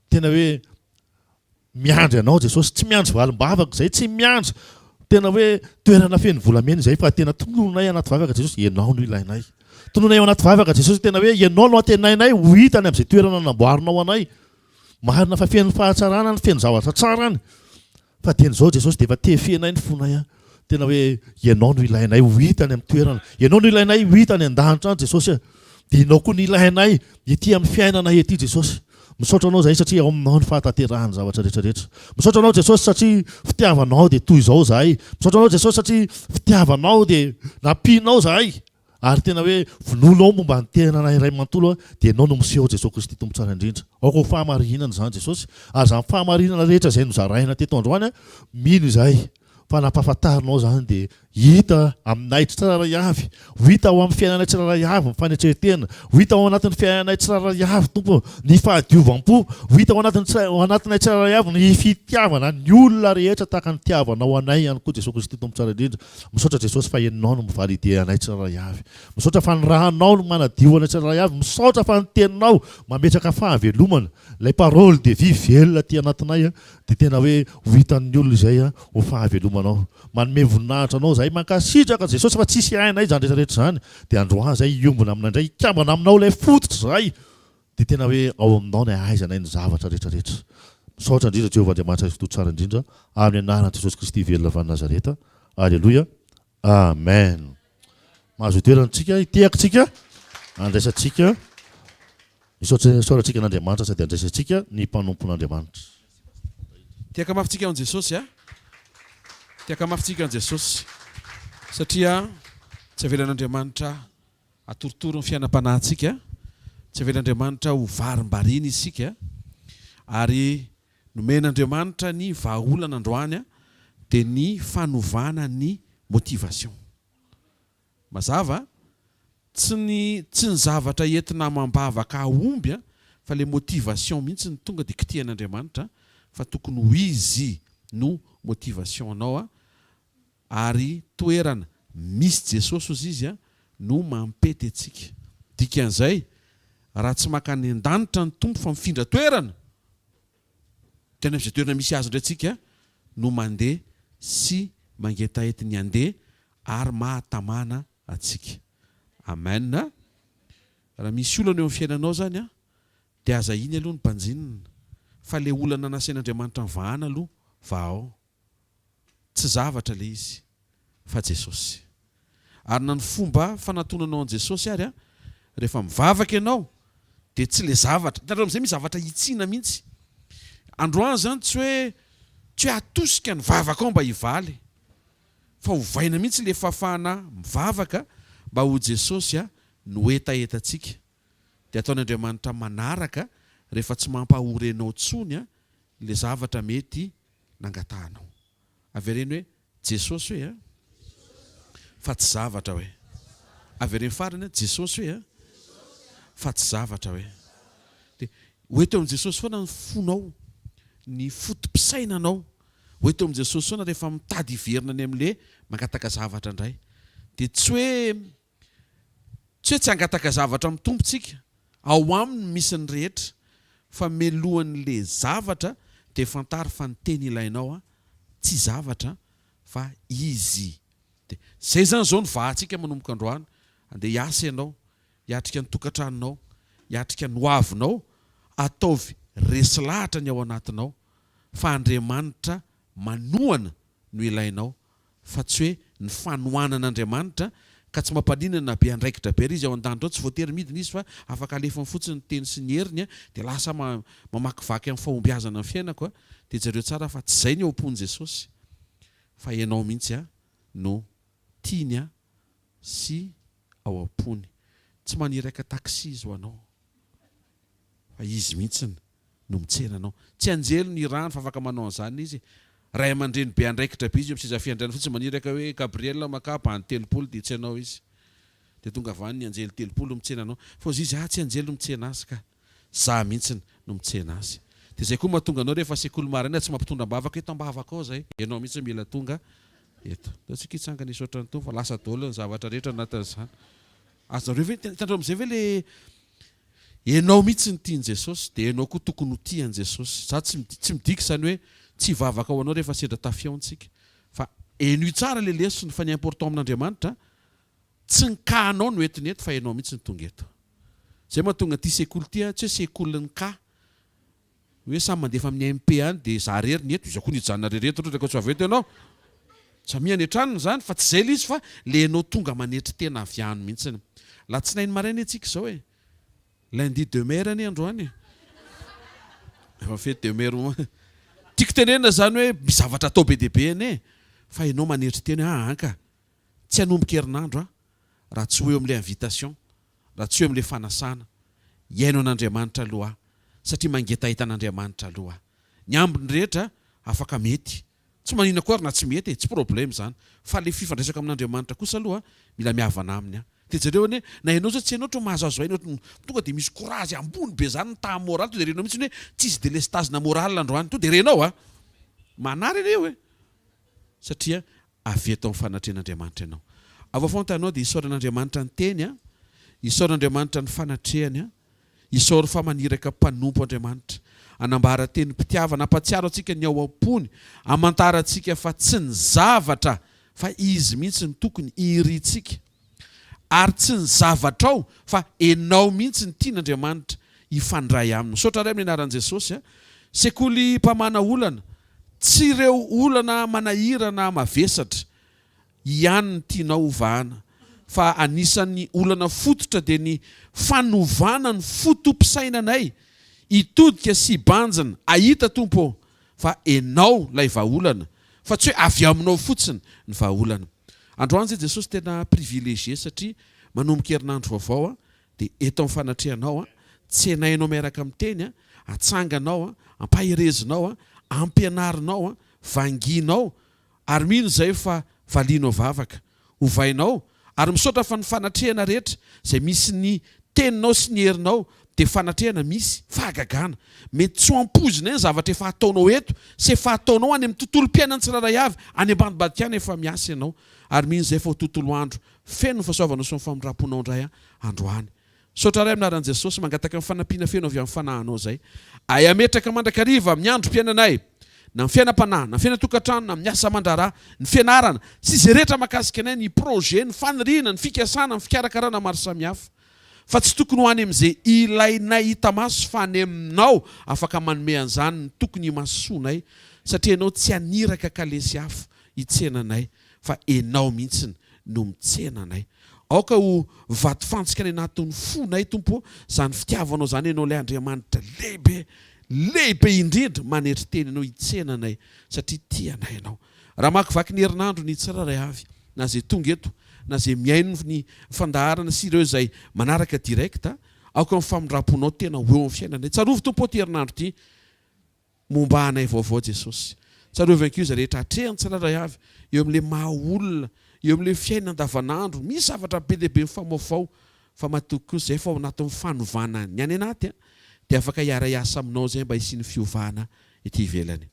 tena hoe miandry anao Jesosy tsy miandry valim-bavaka zay tsy miandry tena hoe toerana feno volamena zay fa tena tononay anaty vavaka Jesosy ianao no ilainay tononay ao anaty vavaka Jesosy tena hoe ianao no atenainay ho hitany amin'izay toerana namboarinao anay marina fa feno fahatsarana ny feno zavatra tsara any fa dian'izao Jesosy dia efa tefenay ny fonay tena hoe ianao no ilainay ho hitany amin'ny toerana ianao no ilainay ho hitany an-danitra any Jesosy dia ianao koa no ilainay ety amin'ny fiainana ety Jesosy misaotra anao zahay satria ao aminao ny fahatanterahany zavatra rehetrarehetra misaotra anao Jesosy satria fitiavanao dia toy izao zahay misaotra anao Jesosy satria fitiavanao dia nampianao zahay ary tena hoe vonoanao momba ny tenana iray manontolo dia ianao no miseho Jesosy Kristy tompo tsara indrindra aoka ho fahamarinana zany Jesosy ary zany fahamarinana rehetra izay nozaraina teto androany mino izahay fa nampahafantarinao zany dia hita aminay tsiraray avy ho hita ao amin'ny fiainanay tsiraray avy ny fanetrehetena ho hita ao anatin'ny fiainanay tsiraray avy tompo ny fahadiovanpo ho hita ao anatinay tsiraray avy ny fitiavana ny olona rehetra tahaka ny tiavanao anay ihany koa Jesosy Kristy tompo tsara indrindra misaotra Jesosy fa ianao no mivalide anay tsiraray avy misaotra fa ny rahanao no manadio anay tsiraray avy misaotra fa ny teninao mametraka fahavelomana ilay parole de vie velona ty anatinay dia tena hoe ho hitan'ny olona izay ho fahavelomanao manome voninahitra anao zahay mankasitraka Jesosy fa tsisy hainay zany rehetrarehetra zany dia androany zay iombona aminay indray ikambana aminao ilay fototra zay dia tena hoe ao aminao ny ahaizanay ny zavatra rehetrarehetra misaotra indrindra Jehovah Andriamanitra izy totsara indrindra amin'ny anaran'i Jesosy Kristy velona avy Nazareta alleluia amen mahazo toerantsika itiakintsika andraisantsika isaorantsika n'Andriamanitra sady andraisantsika ny mpanompon'Andriamanitra tiaka mafitsika an Jesosy tiaka mafitsika an Jesosy satria tsy avelan'Andriamanitra atorotoro ny fiainam-panahintsika tsy avelan'Andriamanitra ho varim-barina isika ary nomen'Andriamanitra ny vahaolana androany dia ny fanovana ny motivation. Mazava tsy ny zavatra entina mambavaka aomby fa le motivation mihitsy ny tonga dia kitian'Andriamanitra fa tokony ho izy no motivation anao ary toerana misy Jesosy ozy izy no mampety antsika. Dikan'izay raha tsy makany an-danitra ny tompo fa mifindra toerana tena amin'izay toerana misy azy indray antsika no mandeha sy mangeta entiny andeha ary mahatamana antsika. Amen. Raha misy olana eo amin'ny fiainanao zany dia aza iny aloha ny mpanjinina fa le olana nasain'Andriamanitra mivahana aloha vao tsy zavatra le izy fa Jesosy. Ary na ny fomba fanatonanao an Jesosy ary rehefa mivavaka ianao dia tsy le zavatra. Hitanareo amin'izay misy zavatra hitsina mihitsy. Androany zany tsy hoe atosika ny vavaka ao mba hivaly fa hovaina mihitsy le fafana mivavaka mba ho Jesosy no etaetantsika. Dia ataon'Andriamanitra manaraka rehefa tsy mampahorenao tsony le zavatra mety nangatahanao. Avereny hoe Jesosy hoe fa tsy zavatra hoe. Avereny farany Jesosy hoe fa tsy zavatra hoe. Dia hoeto amin'ny Jesosy foana ny fonao, ny fotom-pisainanao. Hoeto amin'ny Jesosy foana rehefa mitady hiverina any amin'le mangataka zavatra indray. Dia tsy hoe tsy hangataka zavatra amin'ny tompontsika. Ao aminy misy ny rehetra fa melohan'le zavatra dia fantary fa ny teny ilainao tsy zavatra fa izy. Dia zay zany zao ny vahantsika manomboka androany. Andeha hiasa ianao, hiatrika ny tokantranonao, hiatrika ny hoavinao, ataovy resy lahatra ny ao anatinao fa Andriamanitra manohana no ilainao fa tsy hoe ny fanohanan'Andriamanitra ka tsy mampaninana be andraikitra be izy ao an-danitra ao tsy voatery midina izy fa afaka alefany fotsiny ny teny sy ny heriny dia lasa mamakivaky amin'ny fahombiazana ny fiainako dia jareo tsara fa tsy izay ny ao am-pony Jesosy fa ianao mihitsy no tiany sy ao am-pony. Tsy maniraka taksi izy ho anao fa izy mihitsy no mitsena anao. Tsy anjelo ny rano fa afaka manao an'izany izy. Ray aman-dreny be andraikitra be izy eo amin'ny fiandrana fotsiny maniraka hoe Gabriel makapa any 3 dia tsy anao izy. Dia tonga avany ny anjely 3 mitsena anao. Fa izy tsy anjelo mitsena azy ka. Za mihitsy no mitsena azy. Dia zay koa mahatonga anao rehefa sekoly marina tsy mampitondra mbavaka eto mbavaka ao zay. Ianao mihitsy mila tonga eto. Dia tsika hitsangana isotra ny tompo fa lasa daholo ny zavatra rehetra anatin'izany. Azareo ve hitandreo amin'izay ve le ianao mihitsy ny tiany Jesosy dia ianao koa tokony ho tiany Jesosy. Za tsy midika izany hoe tsy vavaka ao anao rehefa sendra tafiaontsika fa eno tsara le lesona fa ny important amin'Andriamanitra tsy ny kahanao no entiny eto fa ianao mihitsy ny tonga eto. Zay mahatonga ty sekoly ty tsy hoe sekoly ny ka hoe samy mandefa amin'ny MP any dia za rery ny eto izy koa ny hijanona rereto rehefa tsy aveto ianao. Tsy miany antranony zany fa tsy zay le izy fa le ianao tonga manetry tena avy any mihitsy. Latsinainy maraina antsika izao hoe lundi de mer any androany. Efa fety de mer tiako tenenina zany hoe mizavatra atao be deabe ane fa ianao manetry teny anka tsy hanomboka herinandro raha tsy hoe amin'ilay invitation, raha tsy hoe amin'ilay fanasana iaino an'Andriamanitra aloha satria mangetaita an'Andriamanitra aloha. Ny ambiny rehetra afaka mety. Tsy manina koa ary na tsy mety tsy problème zany fa le fifandraisaka amin'Andriamanitra kosa aloha mila mihavana aminy. Dia zareo hoe na ianao zao tsy ianao ohatry mahazoazo aina tonga dia misy courage ambony be zany ny taha moraly to dia renao mihitsy hoe tsisy délestage na moral androany to dia renao manary ireo satria avy eto amin'ny fanatrehan'Andriamanitra ianao. Avafonta ianao dia isaoran'Andriamanitra ny teny isaoran'Andriamanitra ny fanatrehany isaory fa maniraka mpanompo Andriamanitra anambara teny mpitiavana ampatsiaro antsika ny ao am-pony amantara antsika fa tsy ny zavatra fa izy mihitsy ny tokony irintsika ary tsy ny zavatra ao fa enao mihitsy ny tian'Andriamanitra hifandray aminy. Misaotra ray amin'ny anaran'i Jesosy sekoly mpamana olana tsy ireo olana manahirana mavesatra ihany ny tianao hovahana fa anisan'ny olana fototra dia ny fanovana ny fotom-pisainanay hitodika sy hibanjana ahita tompo fa enao lay vahaolana fa tsy hoe avy aminao fotsiny ny vahaolana. Androany zay Jesosy tena privilégié satria manomboka herinandro vaovao dia eto amin'ny fanatrehanao tsy enainao miaraka amin'ny teny atsanganao ampaherezinao ampianarinao vanginao ary mino zay fa valianao vavaka hovainao ary misaotra fa ny fanatrehana rehetra zay misy ny teninao sy ny herinao dia fanatrehana misy fahagagana mety tsy ampozina ny zavatra efa ataonao eto sy efa ataonao any amin'ny tontolo-piainany tsiraray avy any ambadibadika any efa miasa ianao ary mino zay fa ho tontolo andro feno ny fahasoavanao sy ny famindram-ponao indray androany saotra ray aminaran'i Jesosy mangataka ny fanampiana feno avy amin'ny fanahinao zay ay ametraka mandrakariva amin'ny androm-piainanay na ny fiainam-panahy na ny fiainatokantrano na miasa mandraraha ny fianarana sy izay rehetra mahakasika anay ny projet ny faniriana ny fikasana ny fikarakarana maro samihafa fa tsy tokony ho any amin'izay ilainay hita maso fa any aminao afaka manome an'izany ny tokony himasoanay satria ianao tsy aniraka kalesy hafa hitsenanay fa enao mihitsiny no mitsenanay aoka ho vato fantsika ny anatin'ny fonay tompo zany fitiavanao zany ianao ilay Andriamanitra lehibe indrindra manetry teny ianao hitsenanay satria tianay ianao raha makivaky ny herinandro ny tsiraray avy na zay tonga eto na zay miaino ny fandaharana sy ireo zay manaraka direkta aoka mifamindram-ponao tena ho eo amin'ny fiainanay tsarovy tompo ty herinandro ty momba anay vaovao Jesosy tsarovy ankizy rehetra hatrehany tsiraray avy eo amin'le mahaolona eo amin'le fiainana andavanandro misy zavatra be lehibe mifamaofao fa matoky kosa zay fa ao anatin'ny fanovana ny any anaty dia afaka hiara-iasa aminao zay mba hisiany fiovana ity ivelany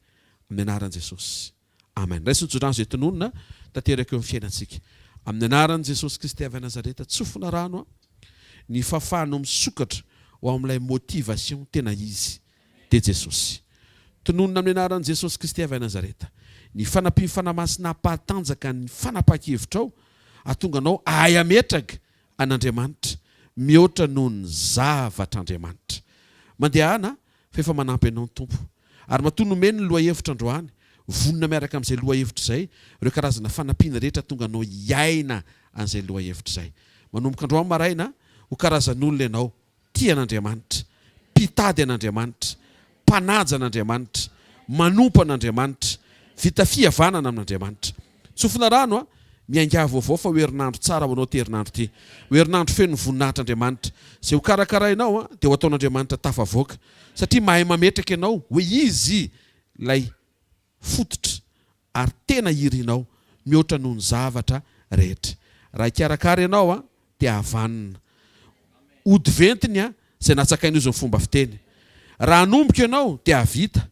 amin'ny anaran'i Jesosy amen. Raisy nitsodrano zay tononona tanteraka eo amin'ny fiainantsika amin'ny anaran'i Jesosy Kristy avy Nazareta tsofina rano ny fafahano misokatra ho amin'ilay motivation tena izy dia Jesosy tononona amin'ny anaran'i Jesosy Kristy avy Nazareta ny fanamasina ampahatanjaka ny fanapaha-kevitrao atonga anao ay ametraka an'Andriamanitra mihoatra noho ny zavatr'Andriamanitra mandehana fa efa manampy ianao ny tompo ary matoa nomeny ny loha-hevitra androany vonona miaraka amin'izay loha-hevitra zay ireo karazana fanampiana rehetra tonga anao hiaina an'izay loha-hevitra zay manomboka androany maraina ho karazan'olona ianao tia an'Andriamanitra mpitady an'Andriamanitra mpanaja an'Andriamanitra manompo an'Andriamanitra vita fihavanana amin'Andriamanitra tsofina rano miaingava vaovao fa ho herinandro tsara ho anao ty herinandro ty ho herinandro feno ny voninahitr'Andriamanitra zay ho karakarainao dia ho ataon'Andriamanitra tafavoaka satria mahay mametraka ianao hoe izy lay fototra ary tena irinao mihoatra noho ny zavatra rehetra raha ikarakara ianao dia havanina ody ventiny zay natsakaina izy ny fomba fiteny raha anomboka ianao dia havita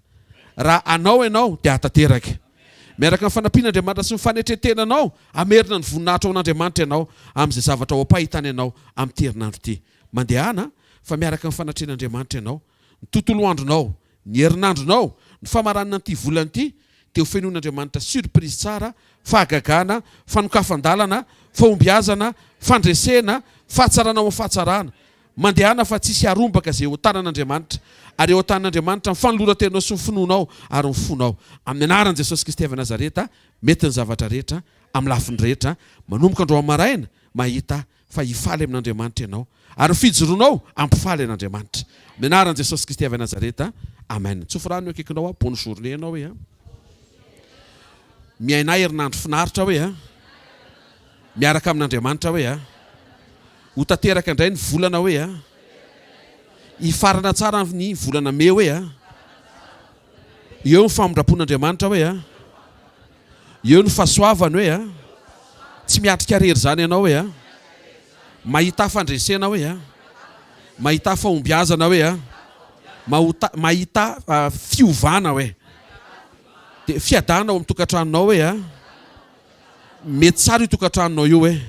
raha anao ianao dia hatateraka miaraka amin'ny fanampian'Andriamanitra sy ny fanetretenanao amerina ny voninahitra ao an'Andriamanitra ianao amin'izay zavatra ho ampahitana ianao amin'ny herinandro ty mandehana fa miaraka amin'ny fanatren'Andriamanitra ianao ny tontolo andronao ny herinandronao ny famaranana an'ity volany ity dia ho fenoan'Andriamanitra surprise tsara fahagagana fanokafan-dalana fahombiazana fandresena fahatsarana ao fahatsarana mandehana fa tsisy arombaka zay ho tanan'Andriamanitra ary eo tanan'Andriamanitra mifanolora-tenao sy mifononao ary mifonao amin'ny anaran'i Jesosy Kristy avy Nazareta mety ny zavatra rehetra amin'ny lafiny rehetra manomboka andro maraina mahita fa hifaly amin'Andriamanitra ianao ary fijoroanao ampifaly an'Andriamanitra amin'ny anaran'i Jesosy Kristy avy Nazareta amen. Tsofirano akaikinao bonne journée ianao hoe miaina herinandro finaritra hoe miaraka amin'Andriamanitra hoe ho tanteraka indray ny volana hoe hifarana tsara ny volana me hoe eo ny famindram-pon'Andriamanitra hoe eo ny fahasoavany hoe tsy miatrika rery zany ianao hoe mahita fandresena hoe mahita fahombiazana hoe mahita fiovana hoe dia fiadana ao amin'ny tokantranonao hoe mety tsara io tokantranonao io hoe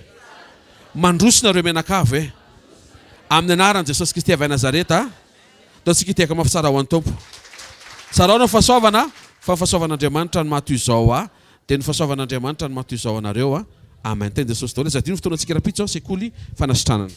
mandrosina ireo menakavy hoe amin'ny anaran'i Jesosy Kristy avy Nazareta ataontsika hiteka mafitsara ho an'ny tompo tsara ao ny fahasoavana fa fahasoavan'Andriamanitra no maty izao dia ny fahasoavan'Andriamanitra no maty izao anareo amen. Teny Jesosy daholo azadino fotoana antsika rapitso sekoly fanasitranana